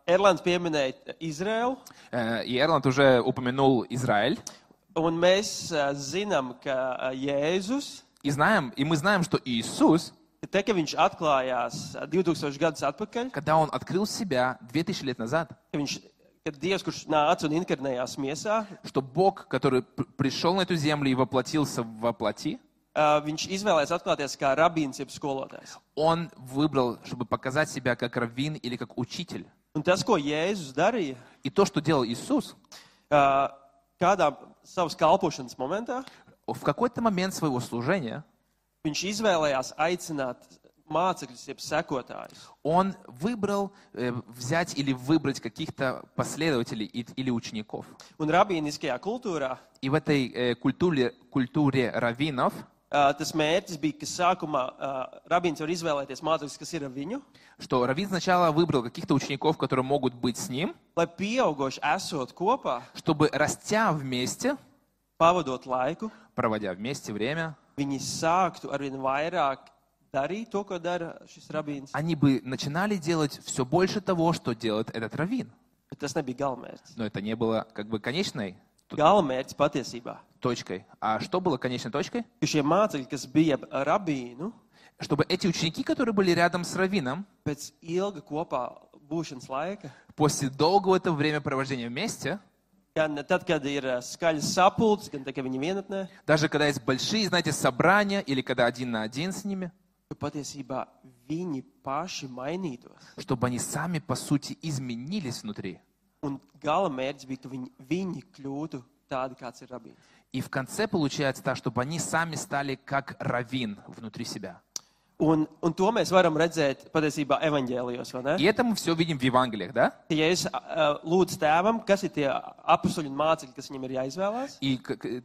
Erlands pieminēja Izraelu, И Эрланд уже упомянул Израиль. un mēs zinām, ka Jēzus, И мы знаем, что Иисус, te, ka viņš atklājās 2000 gadus atpakaļ, когда Он открыл себя 2000 лет назад, kad Dievs, kurš nāca un inkarnējās miesā, что Бог, который пришел на эту землю и воплотился во плоти, viņš izvēlējās atklāties kā rabīns, jeb skolotājs. Он выбрал, чтобы показать себя как раввин или как учитель. Un tas, ko Jēzus darīja, И то, что делал Иисус, kādā savas kalpošanas momentā, в какой-то момент своего служения viņš izvēlējās aicināt mācekļus, jeb sekotājus. Он выбрал взять или выбрать каких-то последователей или учеников. Un rabīniskajā kultūrā И в этой культуре раввинов tas mērķis bija, ka sākumā rabīns var izvēlēties mācekļus, kas ir ar viņu, что раввин сначала выбрал каких-то учеников, которые могут быть с ним, lai pieaugoši esot kopā, чтобы, растя вместе, pavadot laiku, проводя вместе время, viņi sāktu arvien vairāk darīt to, ko dara šis rabīns. они бы начинали делать все больше того, что делает этот раввин. Bet tas nebija galamērķis. Но это не было как бы конечной Galamērķis patiesībā, точкой. А что было конечной точкой? ka šie mācekļi, kas bija ar rabīnu, Чтобы эти ученики, которые были рядом с раввином, pēc ilga kopā būšanas laika, после долгого этого времяпровождения вместе, gan tad, kad ir skaļas sapulces, gan tad, kad viņi vienatnē, даже когда есть большие, знаете, собрания, или когда один на один с ними, ka patiesībā viņi paši mainītos. чтобы они сами, по сути, изменились внутри. Un galamērķis bija, ka viņi kļūtu tādi, kāds ir rabīns. И в конце получается так, чтобы они сами стали как раввин внутри себя. Un to mēs varam redzēt patiesībā evaņģēlijos, vai ne? И это мы все видим в Евангелиях, да? Ka Jēzus lūdz tēvam, kas ir tie apustuļi un mācekļi, kas viņam ir jāizvēlās. И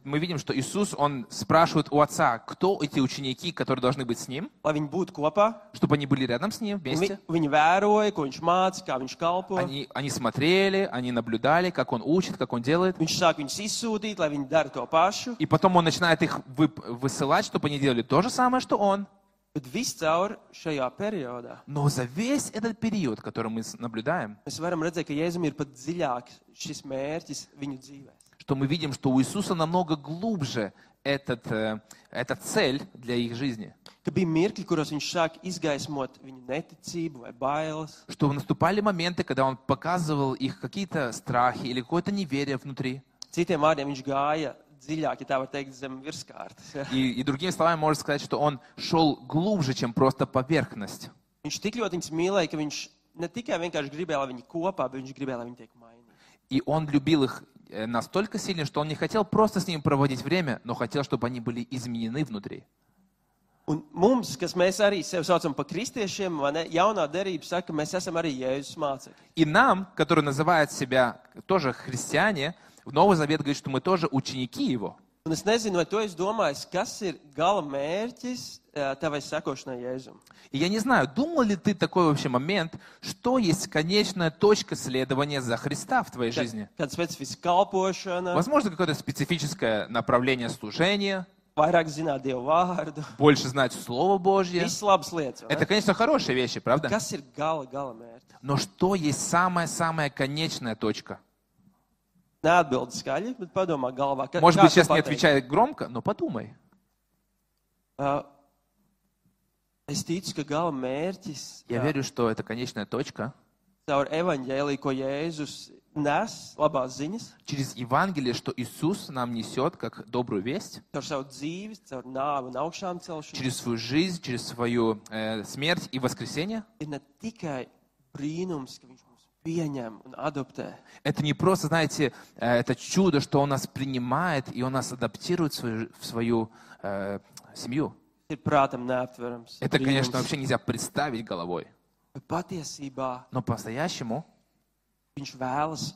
мы видим, что Иисус, Он спрашивает у Отца, кто эти ученики, которые должны быть с Ним, Lai viņi būtu kopā, чтобы они были рядом с Ним вместе. viņi vēroja, ko viņš māca, kā viņš kalpo. Они смотрели, они наблюдали, как Он учит, как Он делает. Viņš sāk viņus izsūtīt, lai viņi dara to pašu. И потом Он начинает их высылать, чтобы они делали то же самое, что Он. Bet viscaur šajā periodā Но за весь этот период, который мы наблюдаем, mēs varam redzēt, ka Jēzum ir pat dziļāk šis mērķis viņu dzīvē. что мы видим, что у Иисуса намного глубже эта цель для их жизни. Ka bija mirkļi, kuros viņš sāk izgaismot viņu neticību vai bailes. Что наступали моменты, когда Он показывал их какие-то страхи или какое-то неверие внутри. Citiem vārdiem viņš gāja dziļāk, ja tā var teikt, zem virskārtas. И другими словами можно сказать, что Он шел глубже, чем просто поверхность. Viņš tik ļoti viņus mīlēja, ka viņš ne tikai vienkārši gribēja, lai viņi kopā, bet viņš gribēja, lai viņi tiek mainīti. И Он любил их настолько сильно, что Он не хотел просто с ними проводить время, но хотел, чтобы они были изменены внутри. Un mums, kas mēs arī sevi saucam par kristiešiem, vai ne, jaunā derība saka, ka mēs esam arī Jēzus mācekļi. И нам, которые называют себя тоже христиане, Новый Завет говорит, что мы тоже ученики Его. Un es nezinu, vai tu esi domājis, kas ir gala mērķis tavai sekošanai Jēzum. И я не знаю, думал ли ты такой вообще момент, что есть конечная точка следования за Христа в твоей жизни? Kāda specifiska kalpošana, Возможно, какое-то специфическое направление служения, vairāk zināt Dievu vārdu, больше знать Слово Божье. visas labas lietas. vai ne? Это, конечно, хорошие вещи, правда? Kas ir gala mērķis? Но что есть самая-самая конечная точка? Neatbildi skaļi, bet padomā galvā. Может быть, kā сейчас tu не pateiksi? отвечай громко, но подумай. Es ticu, ka gala mērķis Я верю, что это конечная точка. caur evaņģēliju, ko Jēzus nes, labās ziņas, Через Евангелие, что Иисус нам несет как добрую весть, caur savu dzīvi, caur nāvi un augšām celšanu, через свою жизнь, через свою смерть и воскресение. ir ne tikai brīnums, ka viņš mūs pieņem un adoptē, Это не просто, знаете, это чудо, что Он нас принимает, и Он нас адаптирует в свою семью. ir prātam neaptverams. Это, brīnums. конечно, вообще нельзя представить головой. Bet patiesībā Но по-настоящему viņš vēlas,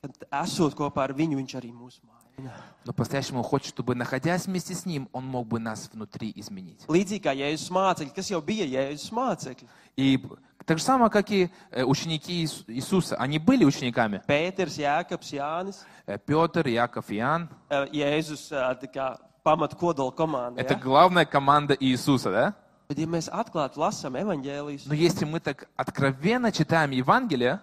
kad esot kopā ar viņu, viņš arī mūs maina. Но по-настоящему Он хочет, чтобы, находясь вместе с Ним, Он мог бы нас внутри изменить. Līdzīgi kā Jēzus mācekļi, kas jau bija Jēzus mācekļi. И так же самое, как и ученики Иисуса. Они были учениками. Pēters, Jēkabs, Jānis, Петр, Яков, Иоанн. Jēzus tā kā pamat kodola komanda. Это Ja? главная команда Иисуса, да? Bet ja mēs atklāti lasām evaņģēlijas, Но если мы так откровенно читаем Евангелие,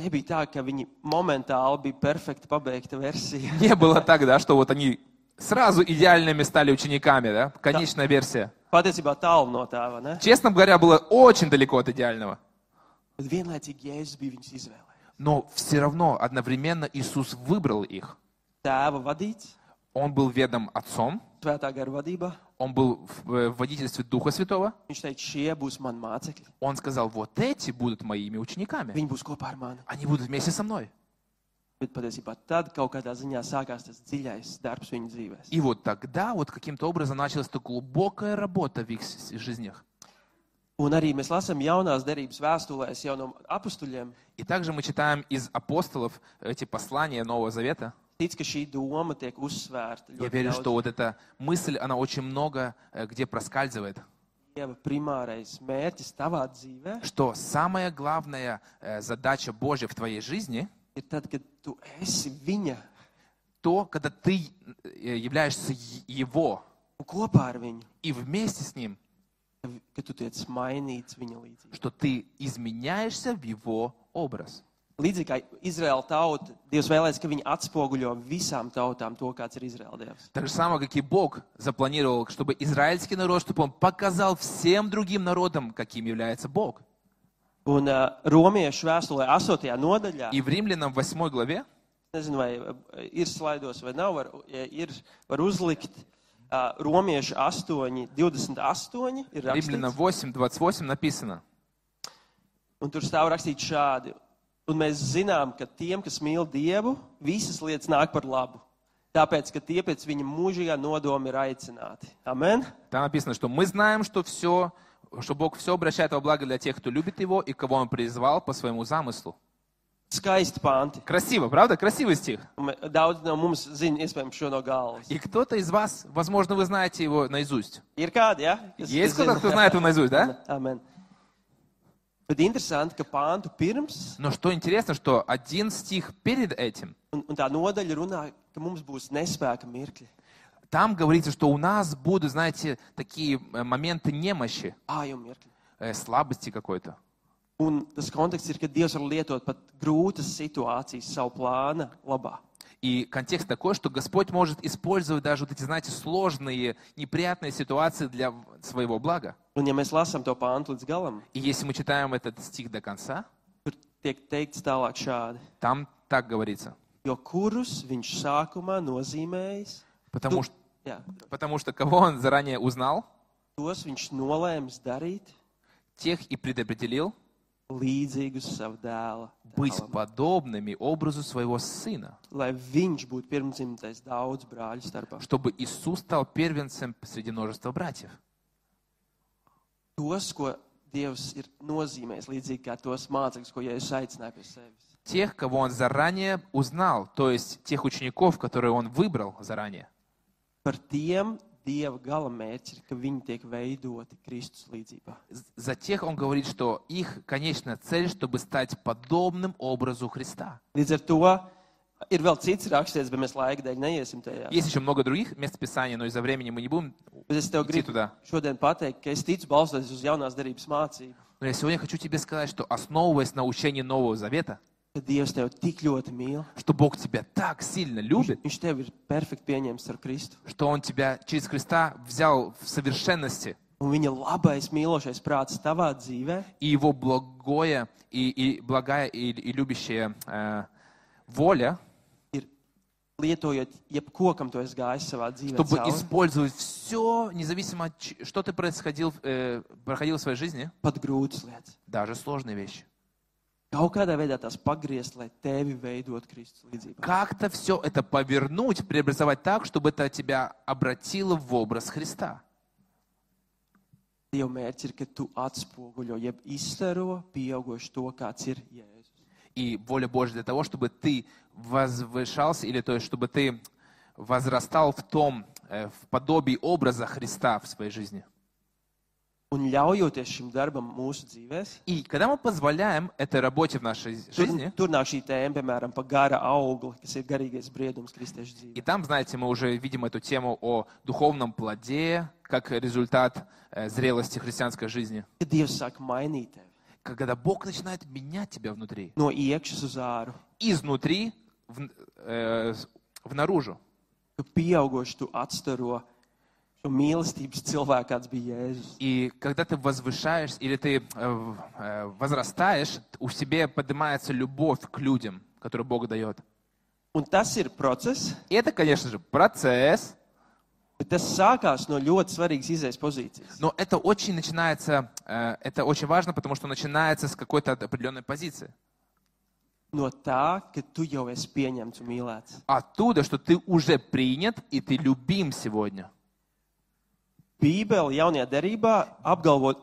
Nebija tā, ka viņi momentāli bija perfekti pabeigta versija. Не было так, да, что вот они сразу идеальными стали учениками, да? Конечная версия. Patiesībā tālu no tā, vai ne? Честно говоря, было очень далеко от идеального. Bet vienlaicīgi Jēzus bija viņus izvēlējis. Но все равно одновременно Иисус выбрал их. Tēva vadīts, Он был ведом Отцом, svētā gara vadībā. он был в водительстве Духа Святого. Viņš teica, šie būs mani mācekļi. Он сказал, вот эти будут моими учениками. Viņi būs kopā ar mani. Они будут вместе со мной. Bet patiesībā tad kaut kādā ziņā sākās tas dziļais darbs viņu dzīvēs. И вот тогда вот каким-то образом началась эта глубокая работа в их жизнях. Un arī mēs lasām jaunās derības vēstulēs jau no apustuļiem. И также мы читаем из апостолов эти послания Нового Завета. Tic, ka šī doma tiek uzsvērta Я ļoti верю, что daudz. вот эта мысль, она очень много где проскальзывает. Dieva primārais mērķis tavā dzīvē Что самая главная задача Божья в твоей жизни, ir tad, kad tu esi viņa то, когда ты являешься Его un kopā ar viņu, и вместе с Ним, ka tu tiec mainīts viņa līdzīgi. что ты изменяешься в Его образ. Līdzīgi kā Izraēla tauta, Dievs vēlēs, ka viņi atspoguļo visām tautām to, kāds ir Izraēla Dievs. Так же самое, как и Бог запланировал, чтобы израильский народ, чтобы он показал всем другим народам, каким является Бог. Un Romiešu vēstulē 8. nodaļā, И в Римлянам 8 главе, nezinu, vai ir slaidos vai nav, var uzlikt Romiešu 8, 28 ir Римлянам rakstīts. 8, 28 написано. Un tur stāv rakstīts šādi. Un mēs zinām, ka tiem, kas mīl Dievu, visas lietas nāk par labu. Tāpēc, ka tie pēc viņa mūžīgā nodoma ir aicināti. Amen? Там написано, что мы знаем, что Бог все обращает во благо для тех, кто любит Его и кого Он призвал по своему замыслу. Skaisti panti. Красиво, правда? Красивый стих. Daudz no mums zina, iespējams, šo no galvas. И кто-то из вас, возможно, вы знаете его наизусть. Ir kādi, ja? Есть кто-то, кто знает его наизусть, да? Amen. Bet interesanti, ka pāntu pirms, Но что интересно, что один стих перед этим, un tā nodaļa runā, ka mums būs nespēka mirkļi. там говорится, что у нас будут, знаете, такие моменты немощи, Ājuma mirkļi. слабости какой-то. Un tas konteksts ir, ka Dievs var lietot pat grūtas situācijas savu plāna labā. И контекст такой, что Господь может использовать даже вот эти, знаете, сложные, неприятные ситуации для своего блага. Un ja mēs lasām to pāntu līdz galam, И если мы читаем этот стих до конца, tur tiek teikts tālāk šādi. там так говорится. Jo kurus viņš sākumā nozīmējis, Потому что кого он заранее узнал, tos viņš nolēms darīt тех и предопределил līdzīgus savu dēla быть tēlam, подобными образу своего Сына, lai viņš būtu pirmdzimtais daudz brāļu starpā. чтобы Иисус стал первенцем среди множества братьев. Tos, ko Dievs ir nozīmējis, līdzīgi kā tos mācekļus, ko Jēzus aicināja pie sevis. Тех, кого он заранее узнал, то есть тех учеников, которые он выбрал заранее. Par tiem Dieva gala mērķis ir, ka viņi tiek veidoti Kristus līdzībā. За тех он говорит, что их конечная цель, чтобы стать подобным образу Христа. Līdz ar to ir vēl cits rakstīts, bet mēs laika dēļ neiesim tajā. Есть еще много других мест Писания, но из-за времени мы не будем Bet es tev идти gribu туда. šodien pateikt, ka es ticu balstoties uz jaunās derības mācību, Но я сегодня хочу тебе сказать, что основываясь на учении Нового Завета, ka Dievs tev tik ļoti mīl. что Бог тебя так сильно любит, Viņš tev ir perfekti pieņēmis ar Kristu. что Он тебя через Христа взял в совершенности, Un viņa labais mīlošais prāts tavā dzīvē и Его благая и любящая воля, ir lietojot jebko, kam tu esi gājis savā dzīvē чтобы cauri, использовать все, независимо от что ты проходил в своей жизни, pat grūtas lietas. даже сложные вещи. Kaut kādā veidā tās pagriezt, lai tevi veidot Kristus līdzībā. Как-то все это повернуть, преобразовать так, чтобы это тебя обратило в образ Христа. Dieva mērķis ir, ka tu atspoguļo, jeb izstaro pieaugoši to, kāds ir Jēzus. И воля Божья для того, чтобы ты возвышался, или то есть, чтобы ты возрастал в подобии образа Христа в своей жизни. Un ļaujoties šim darbam mūsu dzīvēs, И когда мы позволяем этой работе в нашей жизни, tur nāk šī tēma, piemēram, par gara augli, kas ir garīgais briedums kristiešu dzīvē. и там, знаете, мы уже видим эту тему о духовном плоде, как результат зрелости христианской жизни. Kad Dievs sāk mainīt tevi, когда Бог начинает менять тебя внутри, no iekšas uz āru, изнутри внаружу. ka pieaugoši tu atstaro šo mīlestības cilvēku, kāds bija Jēzus. И когда ты возвышаешь или ты возрастаешь, у тебя поднимается любовь к людям, которую Бог дает. Un tas ir process, И это, конечно же, процесс, bet tas sākās no ļoti svarīgas izējas pozīcijas. но это очень начинается, это очень важно, потому что начинается с какой-то определенной позиции. No tā, ka tu jau esi pieņemts un mīlēts. Оттуда, что ты уже принят и ты любим сегодня. Bībele jaunajā derībā apgalvo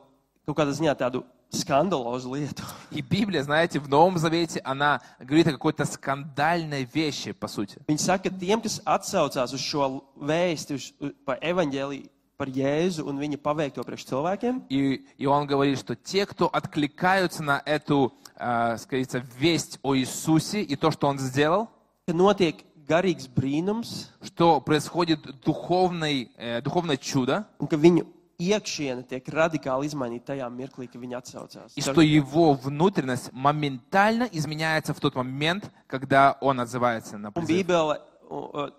kaut kādā ziņā tādu skandalozu lietu. И Библия, знаете, в Новом Завете, она говорит о какой-то скандальной вещи, по сути. Viņi saka, ka tiem, kas atsaucās uz šo vēsti, par evaņģēliju, par Jēzu un viņa paveikto priekš cilvēkiem, И он говорит, что те, кто откликаются на эту, скажите, весть о Иисусе и то, что Он сделал, ka notiek garīgs brīnums что происходит духовное чудо, un ka viņu iekšiene tiek radikāli izmainīta tajā mirklī, kad viņi atsaucās. и что его внутренность моментально изменяется в тот момент, когда он отзывается на Un призыв. Bībele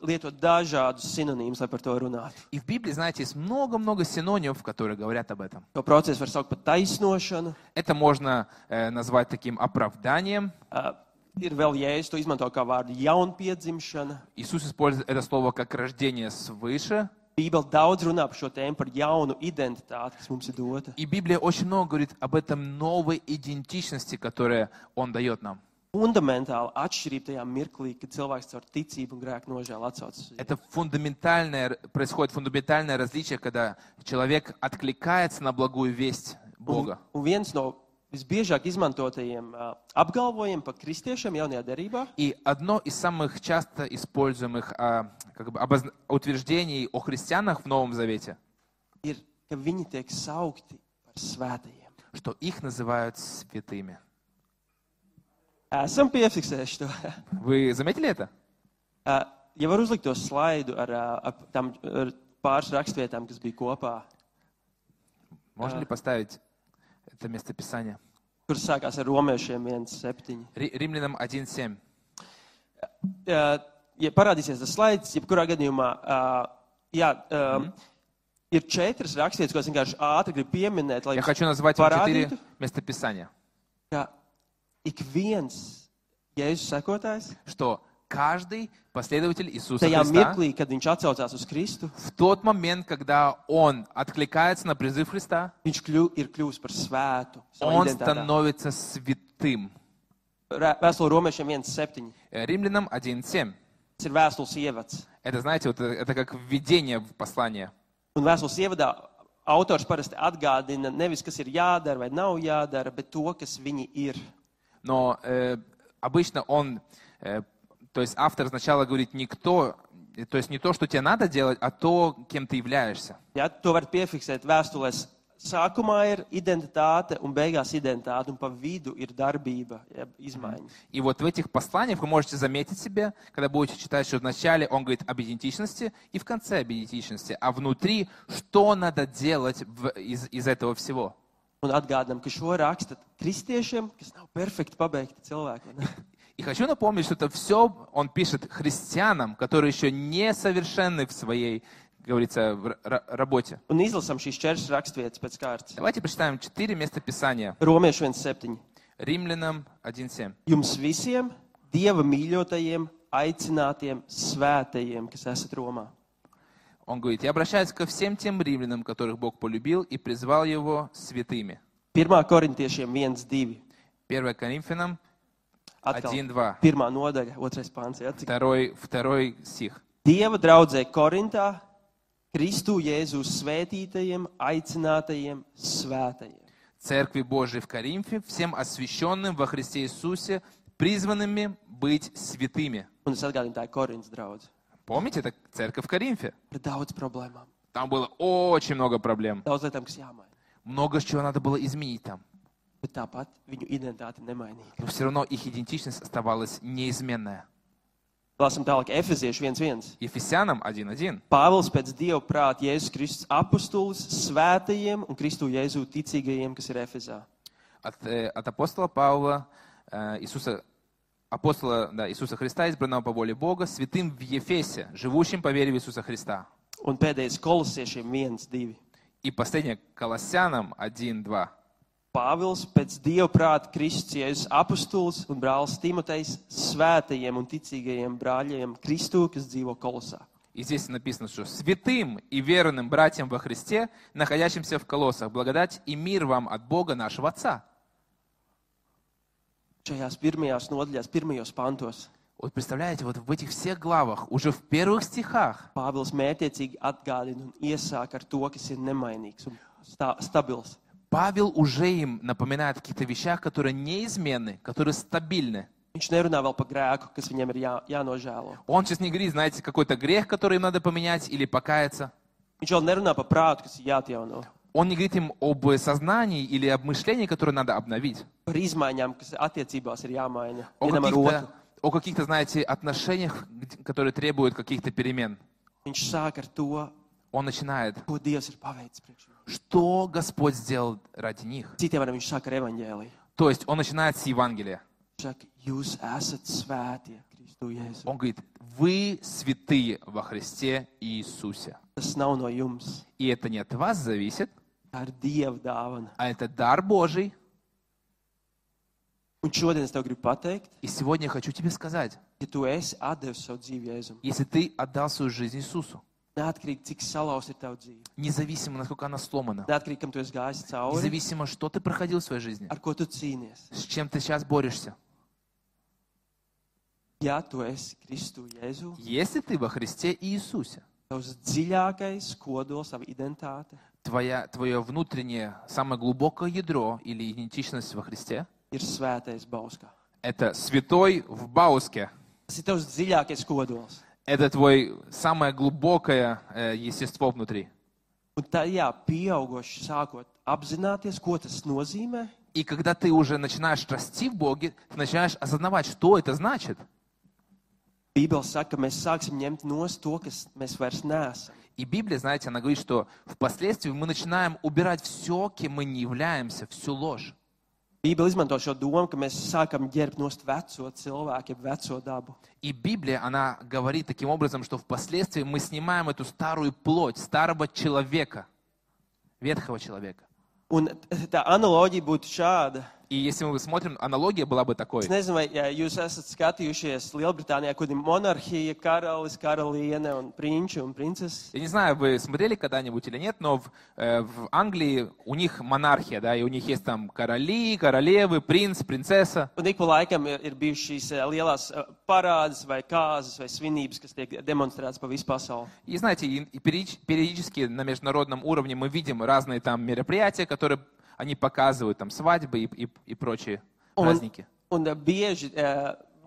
lieto dažādus sinonīmus, lai par to runātu. И в Библии, знаете, есть много-много синонимов, которые говорят об этом. To procesu var saukt par taisnošanu. Это можно назвать таким оправданием. Ir vēl Jēzus to izmanto kā vārdu jaunpiedzimšana. Иисус использует это слово как рождение свыше. Bībele daudz runā par šo tēmu, par jaunu identitāti, kas mums ir dota. И Библия очень много говорит об этом новой идентичности, которую Он дает нам. Fundamentāli atšķirība tajā mirklī, kad cilvēks caur ticību un grēku nožēlu atsaucas. Это происходит фундаментальное различие, когда человек откликается на благую весть Бога. Un viens no visbiežāk izmantotajiem apgalvojumiem par kristiešiem jaunajā derībā И одно из самых часто используемых утверждений о христианах в Новом Завете, ir, ka viņi tiek saukti par svētajiem. что их называют святыми. Esam piefiksējuši to. Вы заметили это? Ja var uzlikt to slaidu ar pāris rakstvietām, kas bija kopā, Можно ли поставить это местописание? kuras sākās ar Romiešiem 1:7. Римлянам 1:7. Ja parādīsies tas slaids, jebkurā gadījumā, ir 4 rakstvietas, ko es vienkārši ātri gribu pieminēt, lai Я хочу назвать вам 4 parādītu, местописания. ka ik viens Jēzus sekotājs, Что каждый последователь Иисуса tajā Христа mirklī, kad viņš atsaucās uz Kristu, в тот момент, когда он откликается на призыв Христа, viņš ir kļuvis par svētu. savā он identitātē. становится святым. Vēstule Romiešiem 1:7. Римлянам 1:7. Tas ir vēstules ievads. Это, знаете, вот это как введение в послание. Un vēstules ievadā autors parasti atgādina nevis, kas ir jādara vai nav jādara, bet to, kas viņi ir. Но обычно то есть автор сначала говорит то есть не то, что тебе надо делать, а то, кем ты являешься. Ja, to var piefiksēt vēstulēs. Sākumā ir identitāte un beigās identitāte, un pa vidu ir darbība, izmaiņas. И вот в этих посланиях вы можете заметить себе, когда будете читать, что вначале он говорит об идентичности и в конце об идентичности, а внутри, что надо делать из этого всего. Un atgādinām, ka šo raksta kristiešiem, kas nav perfekti pabeigti cilvēki. Ne? И хочу напомнить, что это все он пишет христианам, которые еще не совершенны в своей, говорится, работе. Un izlasām šīs 4 rakstvietas pēc kārtas. Давайте прочитаем 4 местописания. Romiešu 1:7. Римлянам 1:7. Jums visiem, Dieva mīļotajiem, aicinātiem, svētajiem, kas esat Romā. Он говорит: «Я обращаюсь ко всем тем римлянам, которых Бог полюбил и призвал его святыми». 1. korintiešiem 1:2. 1 Коринфянам Atkal 1:2. 1. nodaļa, 2. pāns. Ja, Второй стих. Dieva draudzē Korintā, Kristu Jēzus svētītajiem, aicinātajiem, svētajiem. Церкви Божией в Коринфе, всем освященным во Христе Иисусе, призванными быть святыми. Un es atgādinu, tā ir Korintas draudze. Помните, это церковь в Коринфе? Ir daudz problēmām, Там было очень много проблем. daudz lietām, kas jāmaina. Много чего надо было изменить там. Bet tāpat viņu identitāte nemainīga. Но все равно их идентичность оставалась неизменная. Lasam tālāk Efeziešu 1:1. Ефесянам 1:1. Pāvils pēc Dieva prāta Jēzus Kristus apustulis svētajiem un Kristu Jēzu ticīgajiem, kas ir Efezā. От апостола Павла, апостола Иисуса Христа, избранного по воле Бога, святым в Ефесе, живущим по вере в Иисуса Христа. Un pēdējais kolosiešiem 1:2. И последнее, Колоссянам 1:2. Pāvils pēc Dieva prāta Kristus Jēzus apustulis un brālis Timotejs svētajiem un ticīgajiem brāļiem Kristū, kas dzīvo Kolosā. И здесь написано, что святым и верным братьям во Христе, находящимся в Колоссах, благодать и мир вам от Бога нашего Отца. Šajās pirmajās nodaļās, pirmajos pantos, Вот представляете, вот в этих всех главах, уже в первых стихах, Pāvils mērķiecīgi atgādina un iesāk ar to, kas ir nemainīgs un stabils. Павел уже им напоминает о каких-то вещах, которые неизменны, которые стабильны. Viņš nerunā vēl par grēku, kas viņam ir jānožēlo. Он сейчас не говорит, знаете, какой-то грех, который им надо поменять или покаяться. Viņš vēl nerunā par prātu, kas ir jāatjauno. Он не говорит им об сознании или об мышлении, которое надо обновить. Par izmaiņām, kas attiecībās ir jāmaina. О каких-то, знаете, отношениях, которые требуют каких-то перемен. Viņš sāk ar to, Он начинает, ko Dievs ir paveicis priekš viņiem. что Господь сделал ради них. Citiem vārdiem viņš sāk ar evaņģēliju. То есть он начинает с Евангелия. Viņš saka, jūs esat svētie Kristu Jēzu. Он говорит, вы святые во Христе Иисусе. Tas nav no jums. И это не от вас зависит, Tā ir Dieva dāvana. а это дар Божий. Un šodien es tev gribu pateikt, И сегодня я хочу тебе сказать, ja tu esi atdevis savu dzīvi Jēzum, если ты отдал свою жизнь Иисусу, neatkarīgi cik salauz ir tava dzīve, независимо, насколько она сломана, neatkarīgi kam tu esi gājis cauri, независимо, что ты проходил в своей жизни, ar ko tu cīnies. с чем ты сейчас борешься, Ja tu esi Kristu Jēzu, если ты во Христе Иисусе, tavs dziļākais kodols, sava identitāte твое внутреннее, самое глубокое ядро или идентичность во Христе, ir svētais Bauskā. это святой в Бауске. Tas ir tavs dziļākais kodols. Это твое самое глубокое естество внутри. Un tajā pieaugoši sākot apzināties, ko tas nozīmē, И когда ты уже начинаешь расти в Боге, ты начинаешь осознавать, что это значит. Bībele saka, ka mēs sāksim ņemt nost to, kas mēs vairs neesam. И Библия, знаете, она говорит, что впоследствии мы начинаем убирать все, кем мы не являемся, всю ложь. Bībele izmanto šo domu, ka mēs sākam ģērbt nost veco cilvēku, jeb veco dabu. И Библия, она говорит таким образом, что впоследствии мы снимаем эту старую плоть, старого человека, ветхого человека. Un tā analoģija būtu šāda. И если мы смотрим, аналогия была бы такой. Es nezinu, vai jūs esat skatījušies Lielbritānijā, kur ir monarhija, karalis, karaliene un prinči un princeses. Я не знаю, вы смотрели когда-нибудь или нет, но в Англии у них монархия, да, и у них есть там короли, королевы, принц, принцесса. Un ik pa laikam ir bijušas šīs lielās parādes vai kāzas vai svinības, kas tiek demonstrētas pa visu pasauli. И знаете, и периодически на международном уровне мы видим разные там мероприятия, которые они показывают, там свадьбы и прочие праздники. Un bieži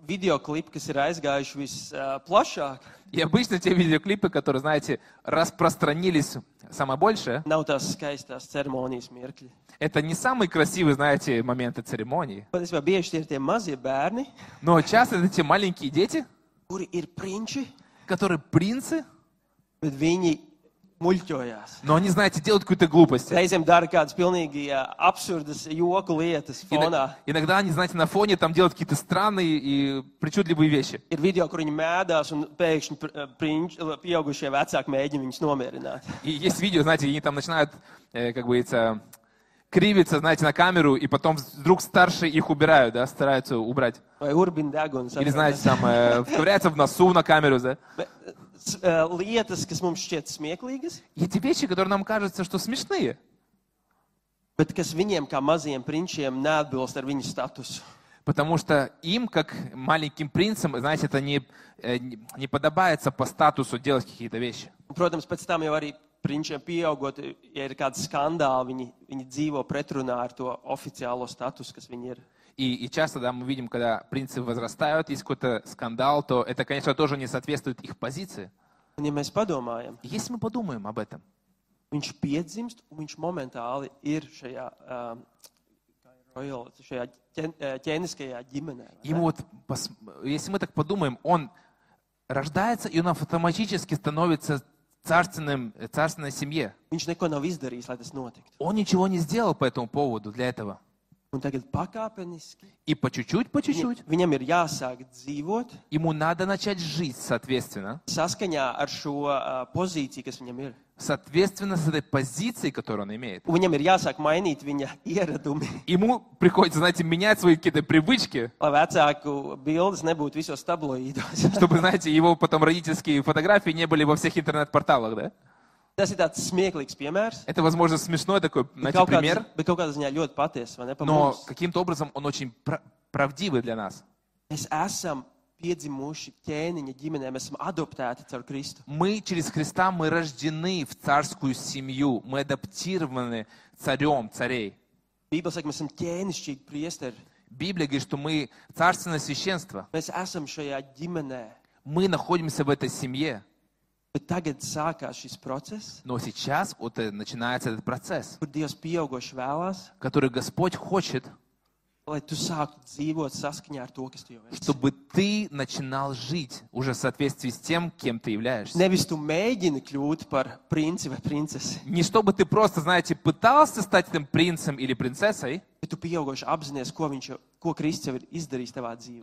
videoklipi, kas ir aizgājuši visplašāk, И обычно те видеоклипы, которые, знаете, распространились самое большее, nav tās skaistās ceremonijas mirkļi. это не самые красивые, знаете, моменты церемонии. Patiesībā bieži tie ir tie mazie bērni, Но часто это те маленькие дети, kuri ir prinči, которые принцы, bet viņi muļķojās. но они, знаете, делают какую-то глупость. Reizēm dara kādas pilnīgi absurdas joku lietas fonā. Иногда они, знаете, на фоне там делают какие-то странные и причудливые вещи. Ir video, kur viņi mēdās un pēkšņi pieaugušie vecāki mēģina viņus nomierināt. И есть видео, знаете, они там начинают, как говорится, кривиться, знаете, на камеру, и потом вдруг старшие их убирают, да, стараются убрать. Vai urbina deguns. Или, знаете, там ковыряются в носу на камеру, да. Lietas, kas mums šķiet smieklīgas, И эти вещи, которые нам кажутся, что смешные, bet kas viņiem kā maziem prinčiem neatbilst ar viņu statusu. потому что им, как маленьким принцам, знаете, это не подобается по статусу делать какие-то вещи. Protams, pēc tam jau arī prinčiem pieaugot, ja ir kāds skandāli, viņi dzīvo pretrunā ar to oficiālo statusu, kas viņi ir. И часто, да, мы видим, когда принцы возрастают, есть какой-то скандал, то это, конечно, тоже не соответствует их позиции. Un, ja mēs padomājam, И если мы подумаем об этом, viņš piedzimst un viņš momentāli ir šajā ķēniskajā ģimenē. ему вот, если мы так подумаем, он рождается, и он автоматически становится царственной семье. Viņš neko nav izdarījis, lai tas notiktu. Он ничего не сделал по этому поводу для этого. Un tagad pakāpeniski И по чуть-чуть, viņam ir jāsāk dzīvot ему надо начать жить соответственно. saskaņā ar šo pozīciju, kas viņam ir. Соответственно, с этой позицией, которую он имеет. Un viņam ir jāsāk mainīt viņa ieradumi, Ему приходится, знаете, менять свои какие-то привычки, lai vecāku bildes nebūtu visos tabloīdos. чтобы, знаете, его потом родительские фотографии не были во всех интернет-порталах, да? Tas ir tāds smieklīgs piemērs, Это, возможно, смешной такой, bet знаете, пример, bet kaut kādā ziņā ļoti patiesa, vai ne? Pa но mums. каким-то образом он очень правдивый для нас. Mēs esam piedzimuši ķēniņa ģimenē, mēs esam adoptēti caur Kristu. Мы через Христа, мы рождены в царскую семью, мы адаптированы царем царей. Bībele saka, mēs esam ķēnišķīgi priesteri. Библия говорит, что мы царственное священство. Mēs esam šajā ģimenē. Мы находимся в этой семье. Bet tagad sākās šis process, Но сейчас вот начинается этот процесс, kur Dievs pieaugoši vēlās, который Господь хочет, lai tu sāktu dzīvot saskaņā ar to, kas tu jau esi. чтобы ты начинал жить уже в соответствии с тем, кем ты являешься. Nevis tu mēģini kļūt par princi vai princesi, Не чтобы ты просто, знаете, пытался стать этим принцем или принцессой, bet tu pieaugoši apzinājies, ko Kristus jau ir izdarījis tavā dzīvē.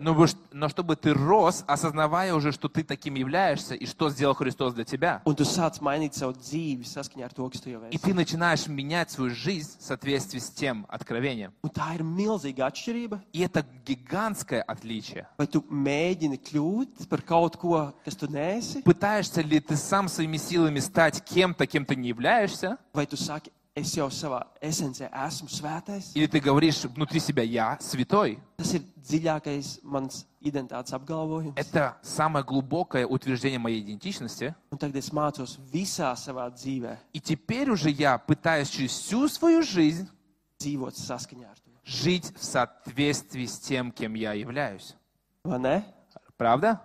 но чтобы ты рос, осознавая уже, что ты таким являешься и что сделал Христос для тебя. Un tu sāc mainīt savu dzīvi saskaņā ar to, kas tu jau И esi. ты начинаешь менять свою жизнь в соответствии с тем откровением. Un tā ir milzīga atšķirība. И это гигантское отличие. Vai tu mēģini kļūt par kaut ko, kas tu neesi, Пытаешься ли ты сам своими силами стать кем-то, кем ты не являешься? vai tu saki, es jau savā esencē esmu svētais? Или ты говоришь внутри себя «Я святой». Tas ir dziļākais mans identitātes apgalvojums. Это самое глубокое утверждение моей идентичности. Un tagad es mācos visā savā dzīvē И теперь уже я пытаюсь через всю свою жизнь dzīvot saskaņā ar to. жить в соответствии с тем, кем я являюсь. Vai ne? Правда?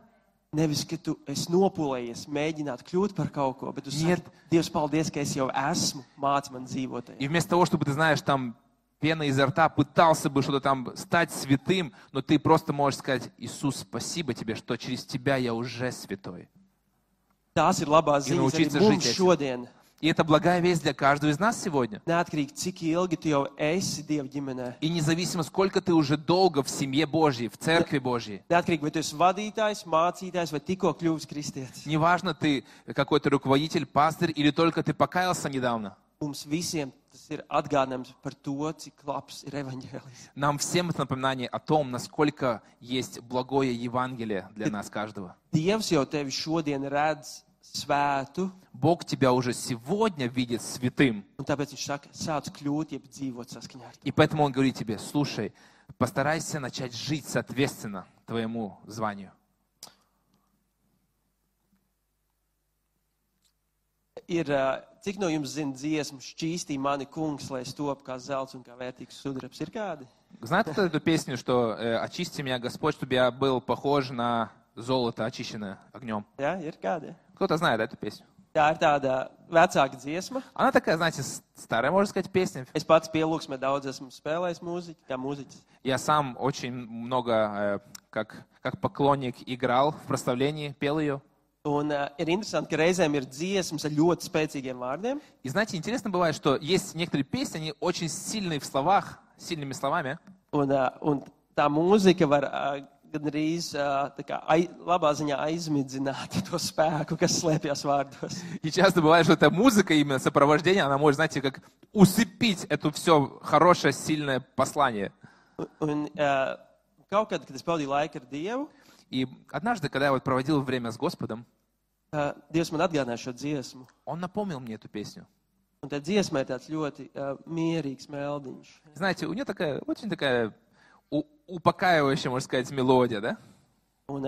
Nevis, ka tu esi nopulējies, mēģināt kļūt par kaut ko, bet tu saki, Нет. Dievs, paldies, ka es jau esmu, māc man dzīvot. И вместо того, чтобы, ты знаешь, там пена изо рта, пытался бы что-то там стать святым, но ты просто можешь сказать: Иисус, спасибо тебе, что через тебя я уже святой. Tās ir labās Ir ziņas arī naučīts mums žīt, šodien. И это благая весть для каждого из нас сегодня. Neatkarīgi, cik ilgi tu jau esi Dieva ģimenē. И независимо, сколько ты уже долго в семье Божьей, в церкви Божьей. Neatkarīgi, vai tu esi vadītājs, mācītājs vai tikko kļuvis kristietis. Неважно, ты какой-то руководитель, пастырь, или только ты покаялся недавно. Mums visiem tas ir atgādinājums par to, cik labs ir evaņģēlijs. Нам всем это напоминание о том, насколько есть благое Евангелие для нас каждого. Dievs jau tevi šodien redz svētu, Бог тебя уже сегодня видит святым. un tāpēc viņš saka, sāc kļūt, jeb dzīvot saskaņā ar to. И поэтому Он говорит тебе: слушай, постарайся начать жить соответственно твоему званию. Ir, cik no jums zina dziesmu šķīstī mani kungs, lai es topu kā zelts un kā vērtīgs sudrabs? Ir kādi? Знаете эту песню, что «Очисти меня, Господь, чтобы я был похож на золото, очищенное огнем»? Jā, ir kādi. Кто-то знает эту песню. Tā ir tāda vecāka dziesma. Она такая, знаете, старая, можно сказать, песня. Es pats pielūgsmē daudz esmu spēlējis mūziku, kā mūziķis. Я сам очень много, как поклонник, играл в прославлении, пел ее. Un ir interesanti, ka reizēm ir dziesmas ar ļoti spēcīgiem vārdiem, И знаете, интересно бывает, что есть некоторые песни, они очень сильные в словах, сильными словами. un tā mūzika var gandrīz tā kā labā ziņā aizmidzināt to spēku, kas slēpjas vārdos. И часто бывает, что эта музыка, именно сопровождение, она может, знаете, как усыпить это все хорошее, сильное послание. Un kaut kad es pavadīju laiku ar Dievu, И однажды, когда я вот проводил время с Господом, Dievs man atgādināja šo dziesmu. Он напомнил мне эту песню. Un tā dziesma ir tāds ļoti mierīgs meldiņš. Знаете, у нее такая, очень такая упокаивающая, можно сказать, мелодия, да? Un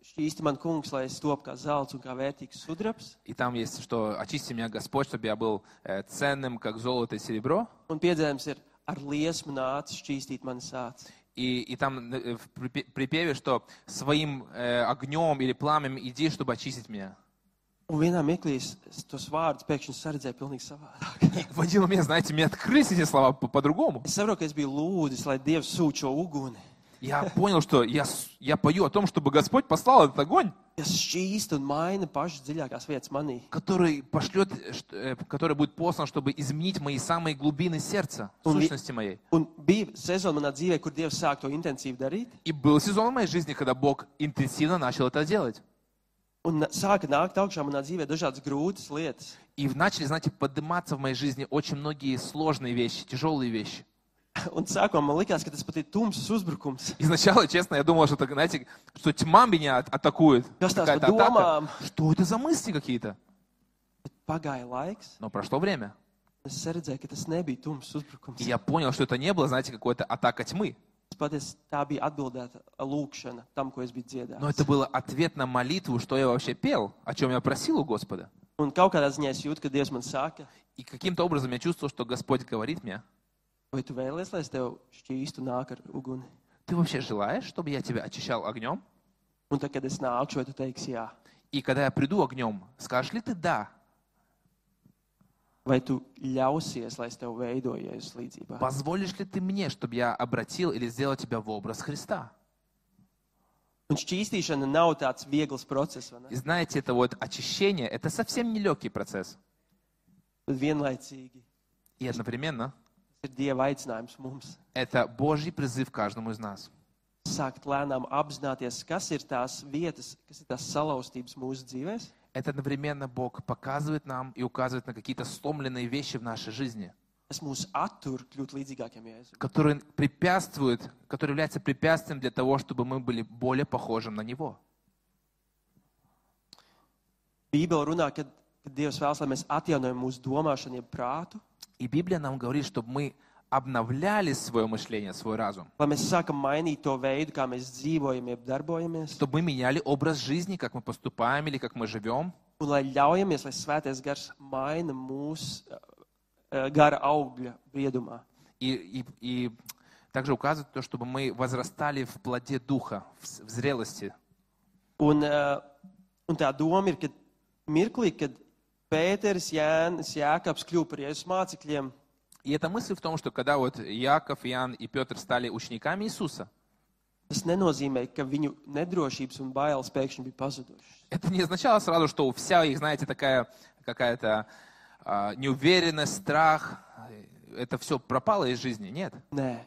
šķīsti man kungs, lai es topu kā zelts un kā vērtīgs sudrabs. И там есть, что «Очисти меня, Господь, чтобы я был ценным, как золото и серебро». Un piedzēms ir ar liesmu nāc šķīstīt mani sāc. И там в припеве, что «Своим огнем или пламенем иди, чтобы очистить меня». Un vienā mirklī es tos vārdus pēkšņi saredzēju pilnīgi savādāk. И в один момент, знаете, мне открылись эти слова по-другому. Es saprotu, ka es biju lūdzis, lai Dievs sūta šo uguni. Я понял, что я пою о том, чтобы Господь послал этот огонь, kas šķīst un maina pašas dziļākās vietas manī. который который будет послан, чтобы изменить мои самые глубины сердца, сущности моей. Un bija sezona manā dzīvē, kur Dievs sāk to intensīvi darīt. И был сезон в моей жизни, когда Бог интенсивно начал это делать. Un sāka nākt augšā manā dzīvē dažādas grūtas lietas. И начали, знаете, подниматься в моей жизни очень многие сложные вещи, тяжелые вещи. Un sākumā man likās, ka tas pat ir tumšs uzbrukums. И сначала, честно, я думал, что, знаете, что тьма меня атакует. Kas tās Какая-то par domām? атака. Что это за мысли какие-то? Bet pagāja laiks, Но прошло время. un es redzēju, ka tas nebija tumšs uzbrukums. И я понял, что это не было, знаете, какая-то атака тьмы. Patiesi tā bija atbildēta lūkšana tam, ko es biju dziedājis. Но это было ответ на молитву, что я вообще пел, о чем я просил у Господа. Un kaut kādā ziņā es jūtu, ka Dievs man saka, И каким-то образом я чувствовал, что Господь говорит мне: vai tu vēlies, lai es tev šķīstu nāk ar uguni? ты вообще желаешь, чтобы я тебя очищал огнем? Un tad, kad es nākšu, vai tu teiksi jā? И когда я приду огнем, скажешь ли ты да? Vai tu ļausies, lai es tev veidoju Jēzus līdzībā? Позволишь ли ты мне, чтобы я обратил или сделал тебя в образ Христа? Un šķīstīšana nav tāds viegls process, vai И ne? знаете, это вот очищение, это совсем не легкий процесс. Bet vienlaicīgi И одновременно tas ir Dieva aicinājums mums. это Божий призыв каждому из нас. Sākt lēnām apzināties, kas ir tās vietas, kas ir tās salauztības mūsu dzīvēs, Это одновременно Бог показывает нам и указывает на какие-то сломленные вещи в нашей жизни, kas mūs attur kļūt līdzīgākiem Jēzum. которые являются препятствием для того, чтобы мы были более похожим на Него. Bībele runā, ka Dievs vēlas, lai mēs atjaunojam mūsu domāšanu, jeb prātu, И Библия нам говорит, чтобы мы обновляли свое мышление, свой разум, lai mēs sākam mainīt to veidu, kā mēs dzīvojam, jeb darbojamies, чтобы мы меняли образ жизни, как мы поступаем или как мы живем, un lai ļaujamies, lai Svētais Gars maina mūsu gara augļa briedumā. и также указывает то, чтобы мы возрастали в плоде Духа, в зрелости. Un tā doma ir, ka mirklī, kad Pēteris, Jānis, Jākabs kļuva par Jēzus mācekļiem, И эта мысль в том, что когда вот Иаков, Иоанн и Петр стали учениками Иисуса, tas nenozīmē, ka viņu nedrošības un bailes pēkšņi bija pazudušas. это не означало сразу, что вся их, знаете, такая какая-то неуверенность, страх, это все пропало из жизни. Нет, Nē,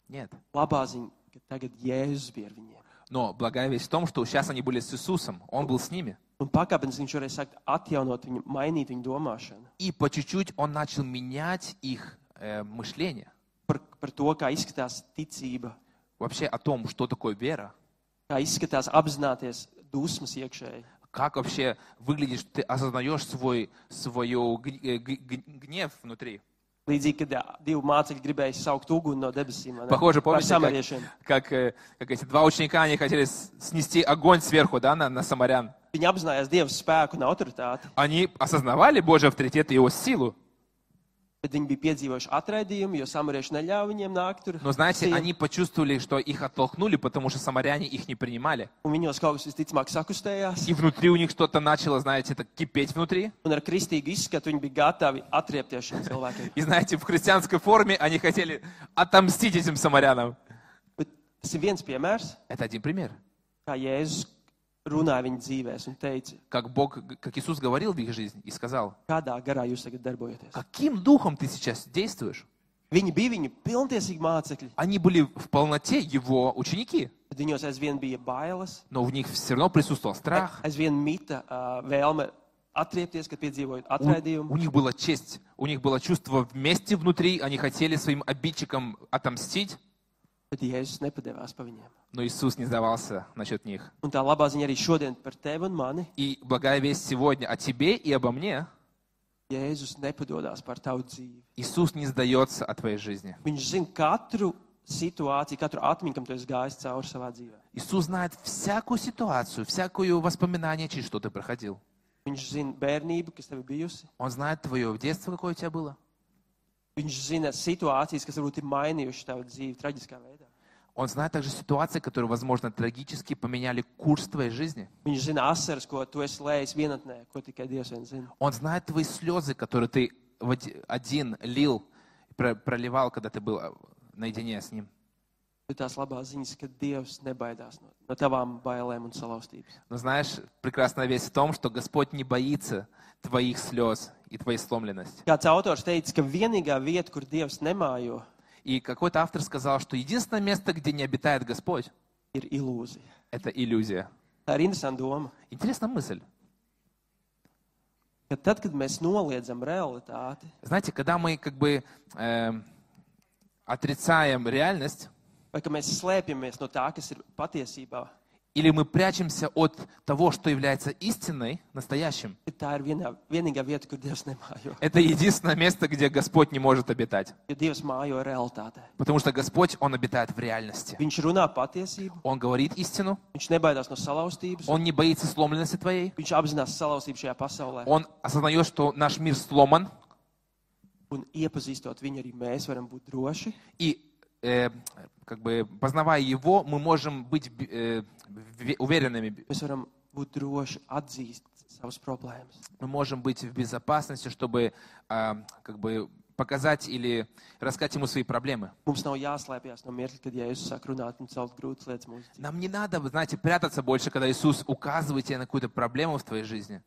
нет. labā ziņa, ka tagad Jēzus bija ar viņiem. Но благая весть в том, что сейчас они были с Иисусом, Он был с ними. Un pakāpeniski viņš varēja sākt atjaunot viņu, mainīt viņu domāšanu. И по чуть-чуть Он начал менять их мышление. Par to, kā izskatās ticība, Вообще о том, что такое вера. kā izskatās apzināties dusmas iekšēji. Как вообще выглядит, что ты осознаешь свой гнев внутри. Līdzīgi, kad divi mācekļi gribēja saukt uguni no debesīm. vai ne? Похоже, Par помните, samariešiem. как эти два ученика, они хотели снести огонь сверху, да, на самарян. Viņi apzinājās Dieva spēku un autoritāti, Они осознавали Божий авторитет и Его силу. bet viņi bija piedzīvojuši atraidījumu, jo samarieši neļāva viņiem nākt tur. Но знаете, Ciem. они почувствовали, что их оттолкнули, потому что самаряне их не принимали. Un viņos kaut kas visticamāk sakustējās. И внутри у них что-то начало, знаете, так кипеть внутри. Un ar kristīgu izskatu viņi bija gatavi atriepties šiem cilvēkiem. И знаете, в христианской форме они хотели отомстить этим самарянам. Bet tas ir viens piemērs, Это один пример. kā Jēzus runāja viņa dzīvēs un teica, Как Иисус говорил в их жизни и сказал: kādā garā jūs tagad darbojaties. каким духом ты сейчас действуешь? Viņi bija viņu pilntiesīgi mācekļi, Они были в полноте Его ученики, bet viņos aizvien bija bailes, но в них все равно присутствовал страх. aizvien mita vēlme atriepties, kad piedzīvojot atraidījumu. У них была честь, у них было чувство вместе внутри, они хотели своим обидчикам отомстить, Bet Jēzus nepadevās pa viņiem. но Иисус не сдавался насчет них. Un tā labā ziņa arī šodien par tevi un mani. И благая весть сегодня о тебе и обо мне. Jēzus nepadodās par tavu dzīvi. Иисус не сдается от твоей жизни. Viņš zina katru situāciju, katru atmiņu, kam tu esi gājis cauri savā dzīvē. Иисус знает всякую ситуацию, всякую воспоминание, через что ты проходил. Viņš zina bērnību, kas tev ir bijusi. Он знает твое детство, какое у тебя было. Viņš zina situācijas, kas varbūt ir mainījušas tavu dzīvi traģiskā veidā. Он знает также ситуации, которые, возможно, трагически поменяли курс твоей жизни. Viņš zina asaras, ko tu esi lējis vienatnē, ko tikai Dievs vien zina. Он знает твои слезы, которые ты один лил, проливал, когда ты был наедине с Ним. ir tās labās ziņas, ka Dievs nebaidās no tavām bailēm un salauztības. Но знаешь, прекрасная весть в том, что Господь не боится твоих слез и твоей сломленности. Kāds autors teica, ka vienīgā vieta, kur Dievs nemājo, И какой-то автор сказал, что единственное место, где не обитает Господь, ir ilūzija. это иллюзия. Tā ir interesanta doma. Интересная мысль. Ka tad, kad mēs noliedzam realitāti, Знаете, когда мы как бы отрицаем реальность, vai ka mēs slēpjamies no tā, kas ir patiesībā, или мы прячемся от того, что является истиной, настоящим, tad tā ir vienīgā vieta, kur Dievs nemājo. это единственное место, где Господь не может обитать. Jo Dievs mājo realitātē. Потому что Господь, Он обитает в реальности. Viņš runā patiesību, Он говорит истину, viņš nebaidās no salauztības, Он не боится сломленности твоей, viņš apzinās salauztību šajā pasaulē. Он осознает, что наш мир сломан, Un iepazīstot viņu, arī mēs varam būt droši, и как бы познавая Его, мы можем быть уверенными, mēs varam būt droši atzīst savas problēmas. мы можем быть в безопасности, чтобы как бы показать или рассказать Ему свои проблемы. Mums nav jāslēpjas no mirkļa, kad Jēzus sāk runāt un celt grūtas lietas mūsu dzīvē. Нам не надо, вы знаете, прятаться больше, когда Иисус указывает тебе на какую-то проблему в твоей жизни.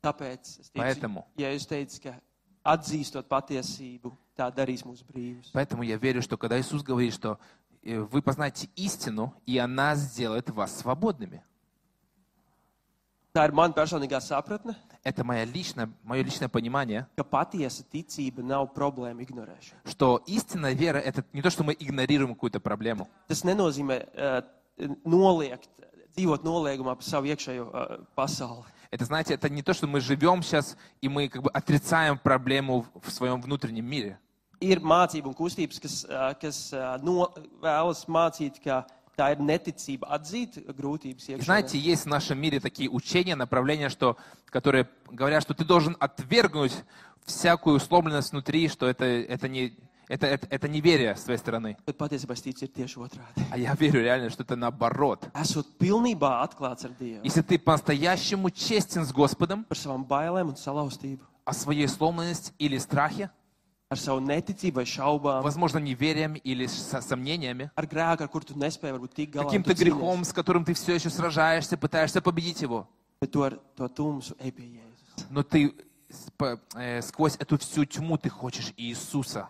Tāpēc es ticu, Поэтому. Jēzus teica, ka atzīstot patiesību, tā darīs mūs brīvus. Поэтому я верю, что когда Иисус говорит, что вы познаете истину, и она сделает вас свободными. Tā ir mana personīgā sapratne, Это мое личное понимание, ka patiesa ticība nav problēma ignorēšana. что истинная вера — это не то, что мы игнорируем какую-то проблему. Tas nenozīmē dzīvot noliegumā par savu iekšējo pasauli. Это, знаете, это не то, что мы живем сейчас, и мы как бы отрицаем проблему в своем внутреннем мире. Ir mācība un kustības, kas vēlas mācīt, ka tā ir neticība atzīt grūtības И iekšēnē. знаете, есть в нашем мире такие учения, направления, которые говорят, что ты должен отвергнуть всякую сломленность внутри, что это неверие с твоей стороны. Bet patiesībā es ticu, ir tieši otrādi. А я верю реально, что это наоборот. Esot pilnībā atklāts ar Dievu Если ты по-настоящему честен с Господом par savām bailēm un salauztību, о своей сломленности или страхе, ar savu neticību vai šaubām, возможно, неверием или сомнениями, ar grēku, ar kur tu nespēji varbūt tik galā, un каким-то tu грехом, cīnies, с которым ты все еще сражаешься, пытаешься победить его, bet tu ar to tumsu ej pie Jēzus. но ты сквозь эту всю тьму ты хочешь Иисуса,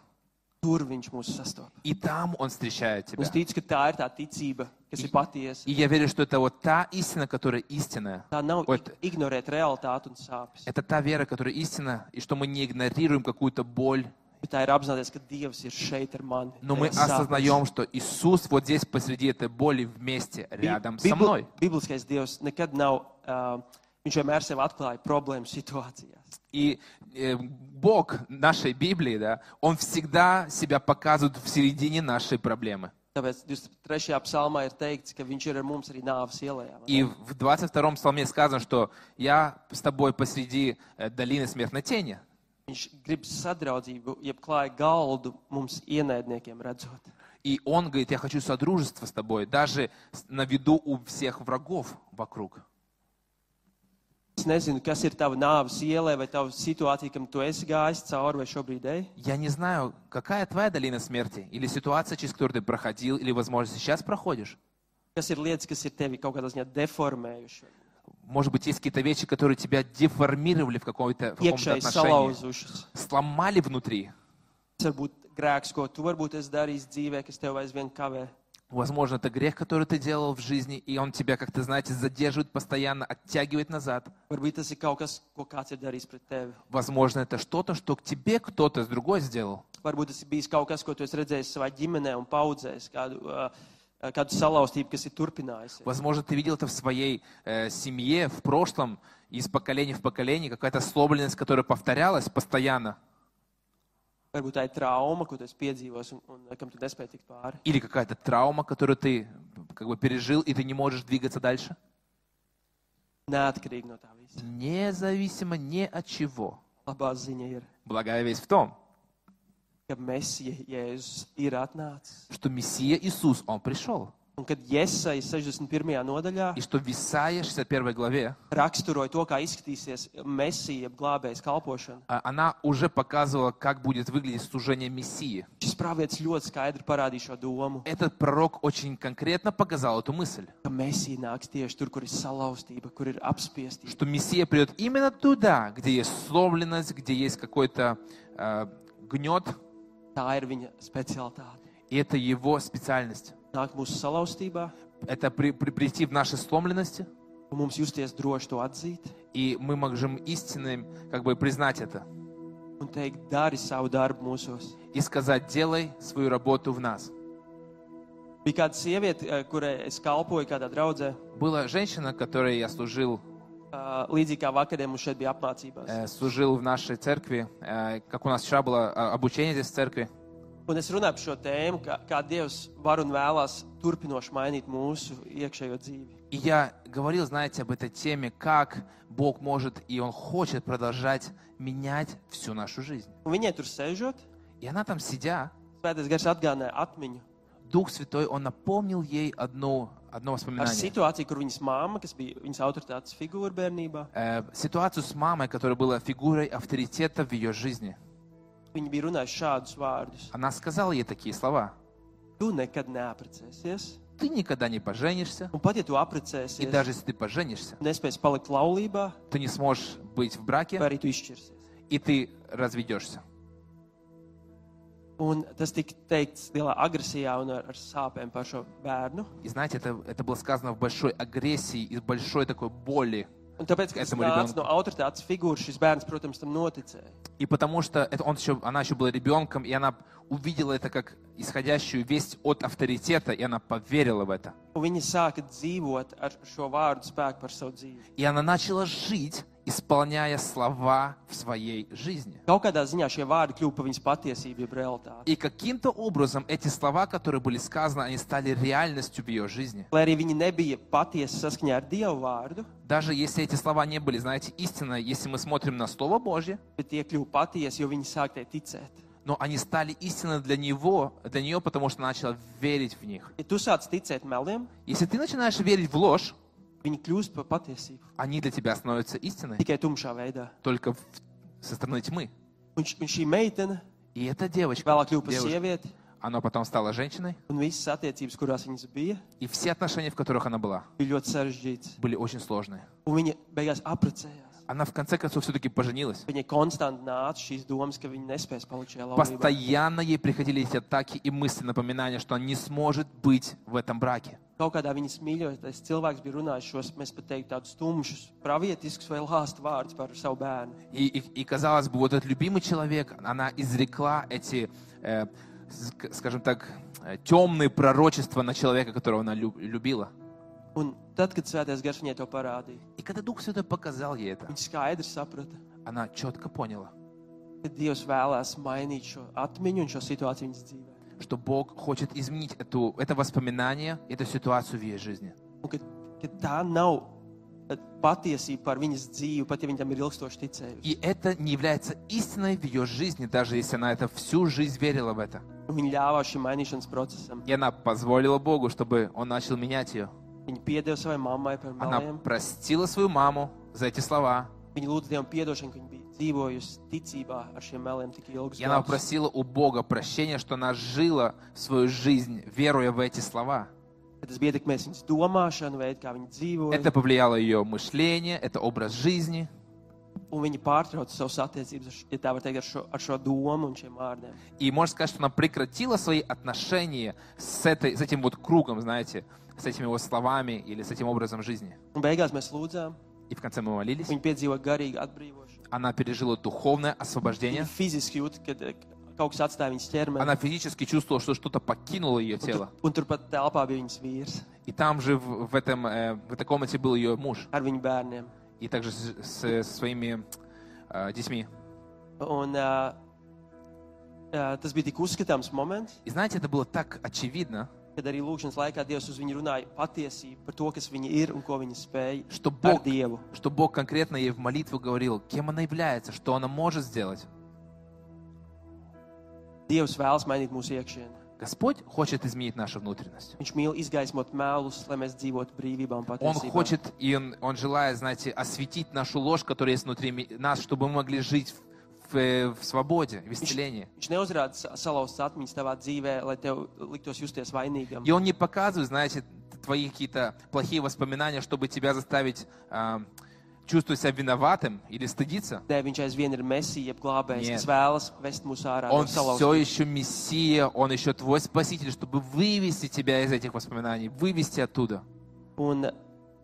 Tur viņš mūs sastopas. и там Он встречает тебя. Es ticu, ka tā ir tā ticība, kas ir patiesa. И я верю, что это вот та истина, которая истинная. Tā nav Вот. ignorēt realitāti un sāpes, Это та вера, которая истина, и что мы не игнорируем какую-то боль, bet tā ir apzināties, ka Dievs ir šeit ar mani. но мы tajās sāpēs. осознаем, что Иисус вот здесь посреди этой боли вместе, рядом со мной. Bibliskais Dievs nekad nav, viņš vienmēr sev atklāja problēmu situācijās. И Бог нашей Библии, да, Он всегда себя показывает в середине нашей проблемы. Tāpēc 23. psalmā ir teikts, ka viņš ir ar mums arī nāves ielējā. И в 22-м псалме сказано, что я с тобой посреди долины смертной тени. Viņš grib sadraudzību, jeb klāja galdu mums ienaidniekiem redzot. И Он говорит, я хочу содружества с тобой, даже на виду у всех врагов вокруг. Es nezinu, kas ir tava nāves ielē vai tava situācija, kam tu esi gājis cauri vai šobrīd ej. Я не знаю, какая твоя долина смерти, или ситуация, через которую ты проходил, или, возможно, сейчас проходишь. Kas ir lietas, kas ir tevi kaut kādā ziņā deformējuši, Может быть, есть какие-то вещи, которые тебя деформировали в каком-то iekšēji отношении, salauzušas. сломали внутри. Tas var būt grēks, ko tu varbūt esi darījis dzīvē, kas tev aizvien kavē. Возможно, это грех, который ты делал в жизни, и он тебя, как-то, знаете, задерживает постоянно, оттягивает назад. Varbūt tas ir kaut kas, ko kāds ir darījis pret tevi. Возможно, это что-то, что к тебе кто-то с другой сделал. Varbūt tas ir bijis kaut kas, ko tu esi redzējis savā ģimenē un paudzējis, kādu salauztību, kas ir turpinājusies. Возможно, ты видел это в своей семье, в прошлом, из поколения в поколение, какая-то сломленность, которая повторялась постоянно. Varbūt tā ir trauma, ko tu esi piedzīvojis un kam tu nespēji tikt pāri. Или какая-то травма, которую ты как бы пережил, и ты не можешь двигаться дальше. Neatkarīgi no tā visa. Независимо ни от чего. Labā ziņa ir, Благая весть в том, ka Mesija Jēzus ir atnācis, что Мессия Иисус, Он пришел. Un kad Jesaja 61. nodaļā И что в Исаии 61 главе raksturoja to, kā izskatīsies Mesija, jeb glābējas kalpošana, она уже показывала, как будет выглядеть служение Мессии. šis pravietis ļoti skaidri parādīja šo domu, Этот пророк очень конкретно показал эту мысль, ka Mesija nāks tieši tur, kur ir salauztība, kur ir apspiestība. что Мессия придет именно туда, где есть сломленность, где есть какой-то гнет, Tā ir viņa specialitāte. и это его специальность. Nāk mūsu salauztībā, Это прийти в наши сломленности, un mums justies droši to atzīt и мы можем истинным как бы признать это un teikt, dari savu darbu mūsos. и сказать: делай свою работу в нас. Bija kāda sieviete, kurai es kalpoju kādā draudzē, Была женщина, которой я slужил līdzīgi kā vakariem mums šeit bija apmācībās. служил в нашей церкви, как у нас вчера было обучение здесь в церкви. Un es runāju par šo tēmu, kā Dievs var un vēlās turpinoši mainīt mūsu iekšējo dzīvi. И я говорил, знаете, об этой теме, как Бог может и Он хочет продолжать менять всю нашу жизнь. Un viņai tur sēžot, И она там сидя, Svētais Gars atgādināja atmiņu Дух Святой, Он напомнил ей одно ar воспоминание. situāciju, kur viņas mamma, kas bija viņas autoritātes figūra bērnībā, Ситуацию с мамой, которая была фигурой авторитета в ее жизни. viņa bija runājusi šādus vārdus. Она сказала ей такие слова: Tu nekad neaprecēsies, ты никогда не поженишься, un pat ja tu и aprecēsies, даже если ты поженишься, nespēsi palikt laulībā, ты не sможешь быть в vai браке, arī tu izšķirsies. и ты разведешься. Un tas tika teikts lielā agresijā un ar sāpēm par šo bērnu. И знаете, это было сказано в большой агрессии и в большой такой боли. Un tāpēc, ka tas Этому nāca ребенку. no autoritātes figūras, šis bērns, protams, tam noticēja. И потому что она еще была ребенком, и она увидела это как исходящую весть от авторитета, и она поверила в это. Un viņi sāka dzīvot ar šo vārdu spēku par savu dzīvi. И она начала жить, исполняя слова в своей жизни. Kaut kādā ziņā šie vārdi kļuva par viņas patiesību, jeb realitāti. И каким-то образом эти слова, которые были сказаны, они стали реальностью в ее жизни. Lai arī viņi nebija patiesi saskaņā ar Dievu vārdu, Даже если эти слова не были, знаете, истинной, если мы смотрим на Слово Божье, bet tie kļuva patiesi, jo viņi sāk tai ticēt. но они стали истинны для нее, потому что она начала верить в них. Ja tu sāc ticēt meliem, Если ты начинаешь верить в ложь, viņi kļūst par patiesību. они для тебя становятся истиной Tikai tumšā veidā. только со стороны тьмы. Un šī meitene И эта девочка, vēlāk kļuva par девушка, sievieti, она потом стала женщиной, un visas attiecības, kurās viņas bija, и все отношения, в которых она была, bija ļoti sarežģītas. были очень сложные. Un viņa beigās apprecējās. Она в конце концов все-таки поженилась. Viņai konstanti nāca šīs domas, ka viņa nespēs palikt šajā laulībā. Постоянно ей приходили эти атаки и мысли, напоминания, что она не сможет быть в этом браке. Kaut kādā viņas mīļotais cilvēks bija runājis šos, mēs pat teiktu, tādus tumšus, pravietiskus vai lāstu vārdus par savu bērnu. И казалось бы, вот этот любимый человек, она изрекла эти, скажем так, темные пророчества на человека, которого она любила. Un tad, kad Svētais Gars viņai to parādīja, И когда Дух Святой показал ей это, viņa skaidri saprata, она четко поняла, ka Dievs vēlās mainīt šo atmiņu un šo situāciju viņas dzīvē. что Бог хочет изменить это воспоминание, эту ситуацию в ее жизни. Un ka tā nav patiesība par viņas dzīvi, pat ja viņa tam ir ilgstoši ticējusi. И это не является истиной в ее жизни, даже если она это всю жизнь верила в это. Un viņa ļāvās šim mainīšanas procesam. И она позволила Богу, чтобы Он начал менять ее. Viņa piedeva savai mammai par Она meliem. простила свою маму за эти слова. Viņa lūdza Dievam piedošanu, ka viņa bija dzīvojusi ticībā ar šiem meliem tik ilgus И она gadus. просила у Бога прощения, что она жила свою жизнь, веруя в эти слова. Tas bija ietekmējis viņas domāšanu, veidu, kā viņa dzīvoja. Это повлияло ее мышление, это образ жизни. Un viņa pārtrauca savas attiecības, ja tā var teikt, ar šo domu un šiem vārdiem. И можно сказать, что она прекратила свои отношения с этим вот кругом, знаете, с этими вот словами или с этим образом жизни. Un beigās mēs lūdzām, И в конце мы молились. viņa piedzīvoja garīgu atbrīvošanu. Она пережила духовное освобождение. Viņa fiziski jūt, kad kaut kas atstāja viņas ķermeni. Она физически чувствовала, что что-то покинуло ее тело. Un turpat telpā bija viņas vīrs И там же в этой комнате был ее муж. ar viņu bērniem. И также со своими детьми. Un tas bija tik uzskatāms moments, И знаете, это было так очевидно, kad arī lūkšanas laikā Dievs uz viņu runāja patiesību par to, kas viņa ir un ko viņa spēja что ar Бог, Dievu. что Бог конкретно ей в молитву говорил, кем она является, что она может сделать. Dievs vēlas mainīt mūsu iekšienu. Господь хочет изменить нашу внутренность. Viņš mīl izgaismot melus, lai mēs dzīvotu brīvībā un Он patiesībā. хочет, и он желает, знаете, осветить нашу ложь, которая есть внутри нас, чтобы мы могли жить в свободе, в исцелении. Viņš neuzrāda salauztas atmiņas tavā dzīvē, lai tev liktos justies vainīgam. И он не показывает, знаете, твои какие-то плохие воспоминания, чтобы тебя заставить чувствовать себя виноватым или стыдиться. Nē, viņš aizvien ir mesija, jeb glābējs, Нет. kas vēlas vest mūs ārā no Он все salauztas. еще Мессия, Он еще твой Спаситель, чтобы вывести тебя из этих воспоминаний, вывести оттуда. Un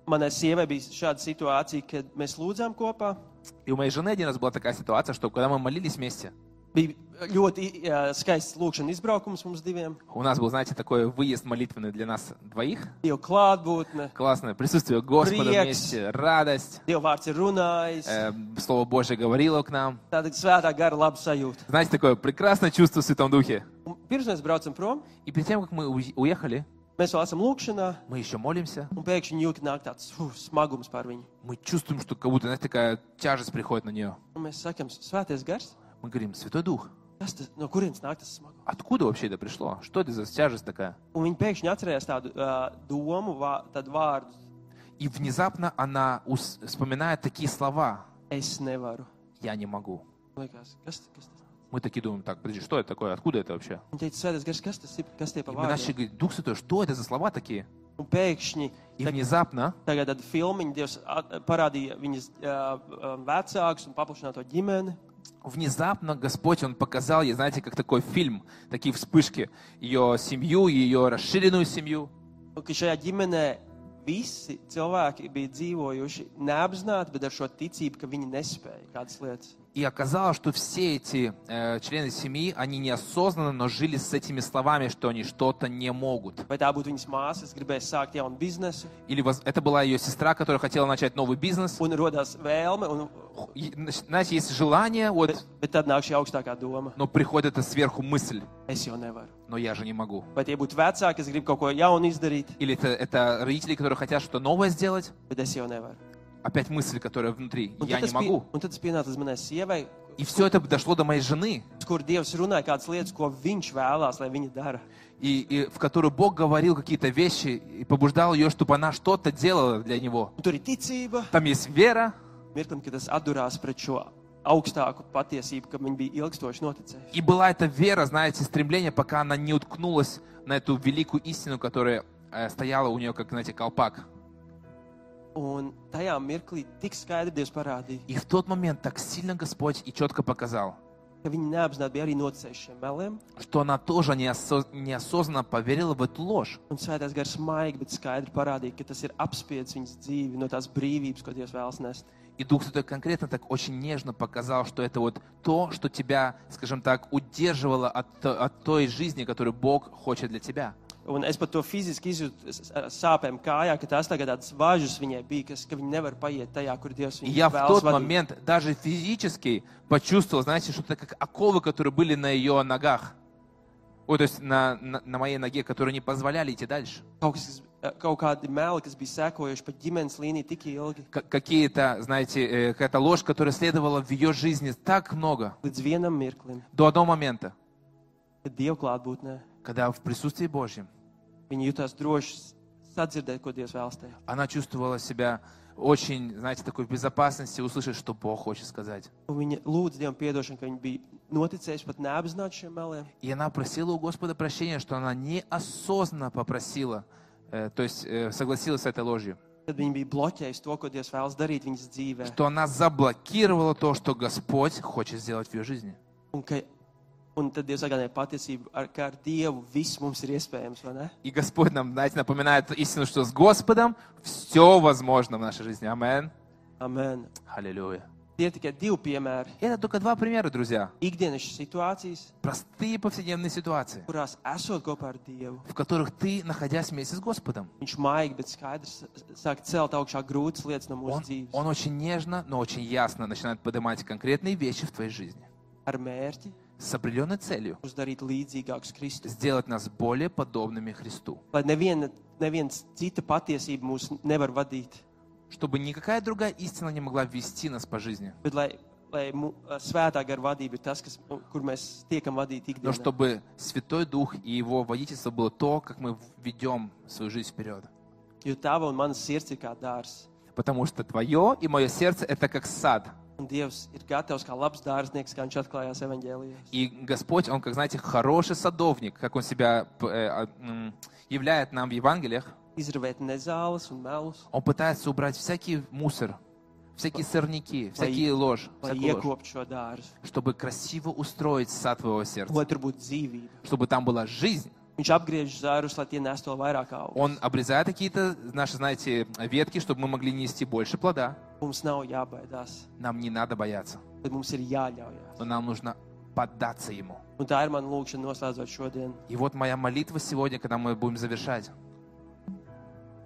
manai sievai bija šāda situācija, kad mēs lūdzām kopā. И у моей жены один раз была такая ситуация, что когда мы молились вместе, Bija ļoti skaists lūkšana izbraukums mums diviem. у нас был, знаете, такой выезд молитвенный для нас двоих. Dieva klātbūtne, Классное присутствие Господа Приекс. вместе, радость. Dieva vārds ir runājis. Слово Божье говорило к нам. Tāda svētā gara laba sajūta. Знаете, такое прекрасное чувство в Святом Духе. Un pirms mēs braucam prom, И перед тем, как мы уехали, mēs vēl esam lūkšanā, мы еще молимся. un pēkšņi jūt nāk tāds smagums pār viņu. Мы чувствуем, что как будто, знаете, такая тяжесть приходит на нее. Un mēs sakam, svētais gars, Мы говорим, Святой Дух, no kurienes nāk tas smagums? откуда вообще это пришло? Что это за тяжесть такая? Un viņi pēkšņi atcerējās tādu domu, tādu vārdu. И внезапно она вспоминает такие слова. Es nevaru. Я не могу. Liekas, kas tas? Мы такие думаем, так, подожди, что это такое? Откуда это вообще? Viņa teica, svētais gars, kas tas ir? Kas tie pa И мы начали vārdiem? говорить, Дух Святой, что это за слова такие? Un pēkšņi И внезапно tagad tāda filmiņa Dievs parādīja viņas vecākus un paplašināto ģimeni. Внезапно Господь, Он показал ей, знаете, как такой фильм, такие вспышки, ее семью, ее расширенную семью. Un ka šajā ģimenē visi cilvēki bija dzīvojuši neapzināti, bet ar šo ticību, ka viņi nespēja kādas lietas. И оказалось, что все эти члены семьи, они неосознанно, но жили с этими словами, что они что-то не могут. Vai tā būtu viņas māsas, gribēja sākt jaunu biznesu, Или это была ее сестра, которая хотела начать новый бизнес. un rodās vēlme, И, знаете, есть желание, вот, bet tad nāk šī augstākā doma. но приходит это сверху мысль, Es jau nevaru. но я же не могу. Vai tie būtu vecāki, kas grib kaut ko jaunu izdarīt, Или это родители, которые хотят что-то новое сделать. bet es jau nevaru. Опять мысль, которая внутри, Un я не могу. tad tas pienāca līdz manai sievai, И все это дошло до моей жены, uz kur Dievs runāja kādas lietas, ko viņš vēlās, lai viņa dara. и в которую Бог говорил какие-то вещи и побуждал ее, чтобы она что-то делала для Него. Un tur ir ticība, Там есть вера, mirklim, kad tas atdurās pret šo augstāku patiesību, ka viņa bija ilgstoši noticējusi. и была эта вера, знаете, стремление, пока она не уткнулась на эту великую истину, которая стояла у нее, как, знаете, колпак. Un tajā mirklī tik skaidri Dievs parādīja, И в тот момент так сильно Господь и четко показал, ka viņi neapzināti bija arī noticējuši šiem meliem. что она тоже неосознанно поверила в эту ложь. Un svētais gars maigi, bet skaidri parādīja, ka tas ir apspiedis viņas dzīvi no tās brīvības, ko Dievs vēlas nest. И Дух Святой конкретно так очень нежно показал, что это вот то, что тебя, скажем так, удерживало от той жизни, которую Бог хочет для тебя. Un es pat to fiziski izjūtu ar sāpēm kājā, ka tās tagad tādas važas viņai bija, ka viņi nevar paiet tajā, kur Dievs И viņu я в vēlas тот vadīt. момент даже физически почувствовал, знаете, что-то как оковы, которые были на ее ногах. Ой, то есть на моей ноге, которые не позволяли идти дальше. Kaut kādi meli, kas bija sekojuši pa ģimenes līniju tik ilgi, Какие-то, знаете, какая-то ложь, которая следовала в ее жизни так много. līdz vienam mirklim, До одного момента, kad Dieva klātbūtnē когда в присутствии Божьем viņi jutās droši sadzirdēt, ko Dievs vēlas tajā. она чувствовала себя очень, знаете, такой в безопасности, услышать, что Бог хочет сказать. Un viņa lūdza Dievam piedošanu, ka viņa bija noticējusi pat neapzināti šiem meliem. И она просила у Господа прощения, что она неосознанно попросила, то есть согласилась с этой ложью. Tad viņa bija bloķējusi to, ko Dievs vēlas darīt viņas dzīvē. Что она заблокировала то, что Господь хочет сделать в ее жизни. Un tad Dievs atgādināja patiesību, ka ar Dievu viss mums ir iespējams, vai ne? И Господь нам, знаете, напоминает истину, что с Господом все возможно в нашей жизни. Амин. Amen. Аллилуйя. Tie ir tikai divi piemēri. И это только два примера, друзья. Ikdienas situācijas, Простые повседневные ситуации, kurās esot kopā ar Dievu, в которых ты, находясь вместе с Господом, Viņš maigi, bet skaidrs sāk celt augšā grūtas lietas no mūsu dzīves. Он очень нежно, но очень ясно начинает поднимать конкретные вещи в твоей жизни. Ar mērķi С определенной целью mūs darīt līdzīgākus Kristu. сделать нас более подобными Христу. Lai neviens cita patiesība mūs nevar vadīt, Чтобы никакая другая истина не могла вести нас по жизни. bet lai svētā gara vadība ir tas, kur mēs tiekam vadīti но ikdienā. чтобы Святой Дух и Его водительство было то, как мы ведем свою жизнь вперед. Jo tava un manas sirds ir kā dārs. Потому что твое и мое сердце — это как сад. Un Dievs ir gatavs kā labs dārznieks, kā viņš atklājās evaņģēlijos. И Господь, Он, как знаете, хороший садовник, как Он себя являет нам в Евангелиях. Izravēt nezāles un melus, Он пытается убрать всякий мусор, всякие сорняки, всякие ложь, lai всякую ложь, iekopt šo dārzu. чтобы красиво устроить сад твоего сердца, Lai tur būtu dzīvība. чтобы там была жизнь. Viņš apgriež zārus, lai tie nestu vēl vairāk augus. Он обрезает какие-то наши, знаете, ветки, чтобы мы могли нести больше плода. Mums nav jābaidās, Нам не надо бояться, bet mums ir jāļaujās. но нам нужно поддаться Ему. Un tā ir mana lūkšana noslēdzot šodien. И вот моя молитва сегодня, когда мы будем завершать.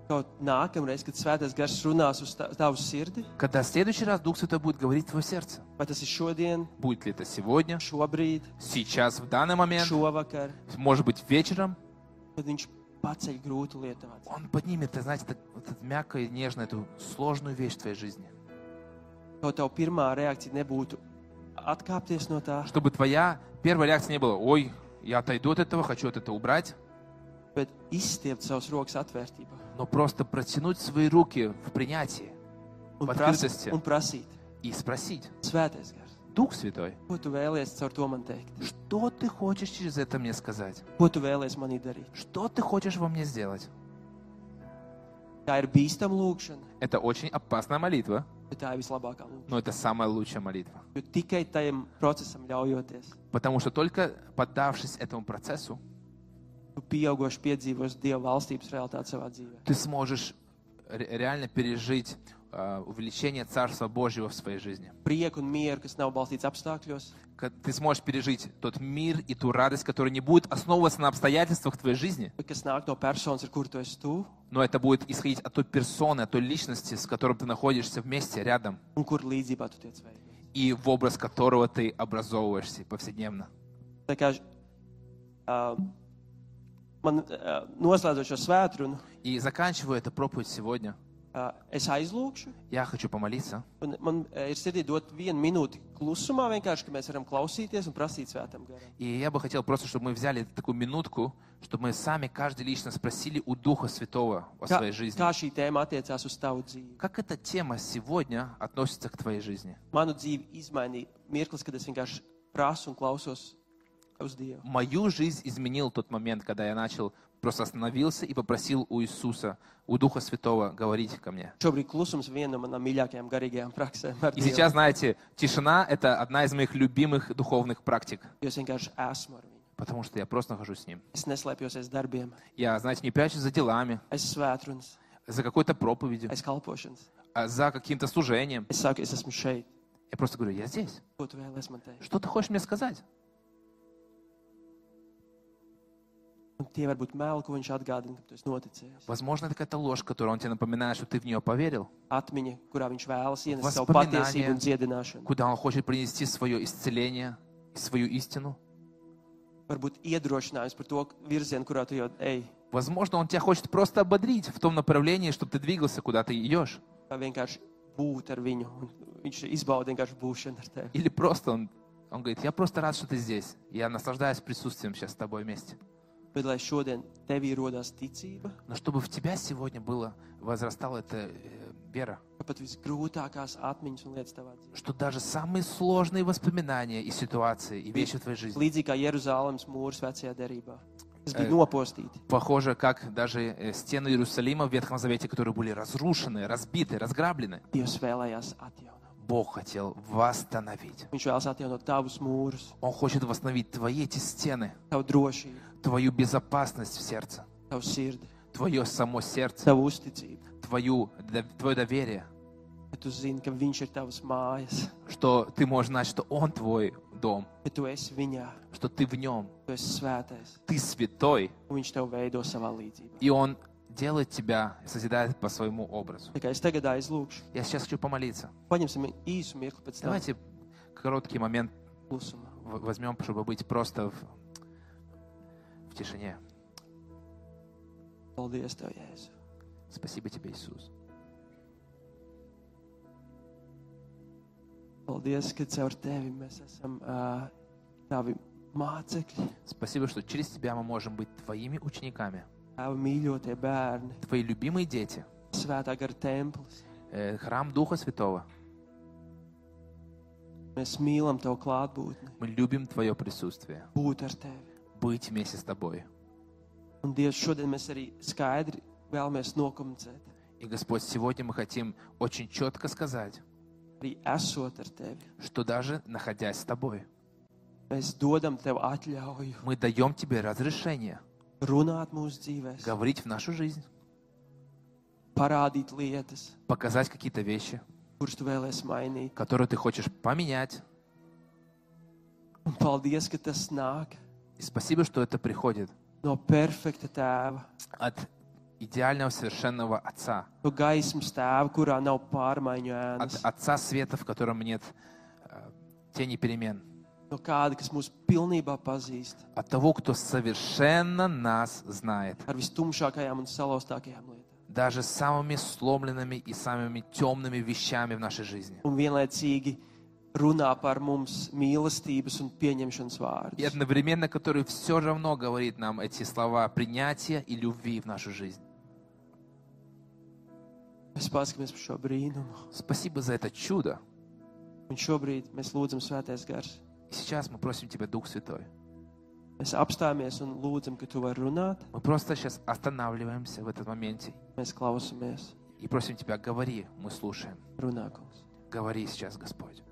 Kaut nākamreiz, kad svētais gars runās uz tavu sirdi, Когда в следующий раз Дух Святой будет говорить в твое сердце, vai tas ir šodien, будет ли это сегодня, šobrīd, сейчас, в данный момент, šovakar, может быть, вечером, tad viņš paceļ grūtu lietu. Он поднимет, знаете, вот эту мягкую, нежную, эту сложную вещь в твоей жизни. Kaut tev pirmā reakcija nebūtu atkāpties no tā, Чтобы твоя первая реакция не была: ой, я отойду от этого, хочу от этого убрать, bet izstiept savus rokas atvērtībā. но просто протянуть свои руки в принятии Un, В открытости. un prasīt, и спросить: svētais gars, Дух Святой, ko tu vēlies caur to man teikt? что ты хочешь через это мне сказать? Ko tu vēlies manī darīt? Что ты хочешь во мне сделать? Tā ir bīstama lūkšana, Это очень опасная молитва, bet tā ir vislabākā lūkšana. но это самая лучшая молитва. Jo tikai tajam procesam ļaujoties, Потому что только поддавшись этому процессу, tu pieaugoši piedzīvos Dieva valstības realitāti savā dzīvē. ты сможешь реально пережить увеличение Царства Божьего в своей жизни. Prieku un mieru, kas nav balstīts apstākļos, Ты сможешь пережить тот мир и ту радость, которая не будет основываться на обстоятельствах твоей жизни, bet kas nāk no personas, ar kuru tu esi tuvu, но это будет исходить от той персоны, от той личности, с которой ты находишься вместе, рядом, un kur līdzībā tu tiec veidot. и в образ которого ты образовываешься повседневно. Tā kā man noslēdzot šo svētrunu, И заканчивая эту проповедь сегодня, es aizlūkšu, я хочу помолиться. un man ir sirdī dot 1 minūti klusumā, vienkārši, ka mēs varam klausīties un prasīt svētam garam. И я бы хотел просто, чтобы мы взяли такую минутку, чтобы мы сами, каждый лично спросили у Духа Святого о своей жизни. Kā šī tēma attiecās uz tavu dzīvi? Как эта тема сегодня относится к твоей жизни? Manu dzīvi izmainīja mirklis, kad es vienkārši prasu un klausos uz Dievu. Мою жизнь изменил тот момент, когда я просто остановился и попросил у Иисуса, у Духа Святого говорить ко мне. Šobrīd klusums ir viena no manām mīļākajām garīgajām praksēm ar И Dievu. сейчас, знаете, тишина — это одна из моих любимых духовных практик, Jo es vienkārši esmu ar viņu. потому что я просто нахожусь с Ним. Es neslēpjos aiz darbiem, Я, знаете, не прячусь за делами, aiz svētrunas, за какой-то проповедью, aiz kalpošanas. за каким-то служением. Es saku, es esmu šeit. Я просто говорю: я здесь. Ko tu vēlies man teikt? Что ты хочешь мне сказать? Un tie var būt meli, ko viņš atgādina, ka tu esi noticējis. Возможно, это какая-то ложь, которую Он тебе напоминает, что ты в нее поверил, Atmiņa, kurā viņš vēlas ienest savu Воспоминания. patiesību un dziedināšanu. куда Он хочет принести свое исцеление и свою истину. Varbūt iedrošinājums par to virzienu, kurā tu jau ej. Возможно, Он тебя хочет просто ободрить в том направлении, чтобы ты двигался, куда ты идешь. Vai vienkārši būt ar viņu. Un viņš izbauda vienkārši būšanu ar tevi. Или просто Он говорит: я просто рад, что ты здесь. Я наслаждаюсь присутствием сейчас с тобой вместе. Bet lai šodien tevī rodās ticība, Но чтобы в тебя сегодня возрастала эта вера, ka pat visgrūtākās atmiņas un lietas tavā dzīvē. что даже самые сложные воспоминания и ситуации, и вещи в твоей жизни, Līdzīgi kā Jeruzālēmas mūrs vecajā derībā. Tas bija nopostīti. похоже, как даже стены Иерусалима в Ветхом Завете, которые были разрушены, разбиты, разграблены, Dievs vēlējās atjaunot. Бог хотел восстановить. Viņš vēlas atjaunot tavus mūrus, Он хочет восстановить твои эти стены, tavu drošību, твою безопасность в сердце, tavu sirdi, твое само сердце, tavu uzticību. твое доверие, Ka tu zini, ka viņš ir tavas mājas, что ты можешь знать, что Он твой дом, ka tu esi viņā, что ты в Нем, tu esi svētais, ты святой, un viņš tev veido savā līdzībā. и Он делает тебя, созидает по своему образу. Tā kā es tagad aizlūkšu, Я сейчас хочу помолиться. paņemsim īsu mirkli pēc tam Давайте короткий момент klusuma. возьмем, чтобы быть просто в тишине. Paldies Tev, Jēzu. Спасибо тебе, Иисус. Paldies. Paldies, ka caur tevi mēs esam tavi mācekļi, Спасибо, что через Тебя мы можем быть Твоими учениками, tavi mīļotie bērni, Твои любимые дети, svētā gara templis. храм Духа Святого. Mēs mīlam Tavu klātbūtni, Мы любим Твое присутствие, būt ar Tevi. быть вместе с Тобой. Un Dievs, šodien mēs arī skaidri vēlamies nokomunicēt, И, Господь, сегодня мы хотим очень четко сказать, arī esot ar Tevi. что даже находясь с Тобой, Mēs dodam Tev atļauju мы даем Тебе разрешение runāt mūsu dzīvēs, говорить в нашу жизнь, parādīt lietas, показать какие-то вещи, kuras Tu vēlēsi mainīt. которые Ты хочешь поменять. Un paldies, ka tas nāk И спасибо, что это приходит no perfekta Tēva, от идеального, совершенного Отца, no gaismas Tēva, kurā nav pārmaiņu от ēnas, Отца Света, в котором нет тени перемен, no kāda, kas mūs pilnībā pazīst, от того, кто совершенно нас знает, ar vistumšākajām un salauztākajām lietām. даже самыми сломленными и самыми темными вещами в нашей жизни. Un vienlaicīgi runā par mums mīlestības un pieņemšanas И vārdus. одновременно, который все равно говорит нам эти слова принятия и любви в нашу жизнь. Mēs paskatāmies par šo brīnumu. Спасибо за это чудо. Un šobrīd mēs lūdzam Svētais Gars. И сейчас мы просим Тебя, Дух Святой. Mēs apstājamies un lūdzam, ka Tu vari runāt. Мы просто сейчас останавливаемся в этот моменте Mēs klausamies. и просим Тебя, говори, мы слушаем. Runā, kungs. Говори сейчас, Господь.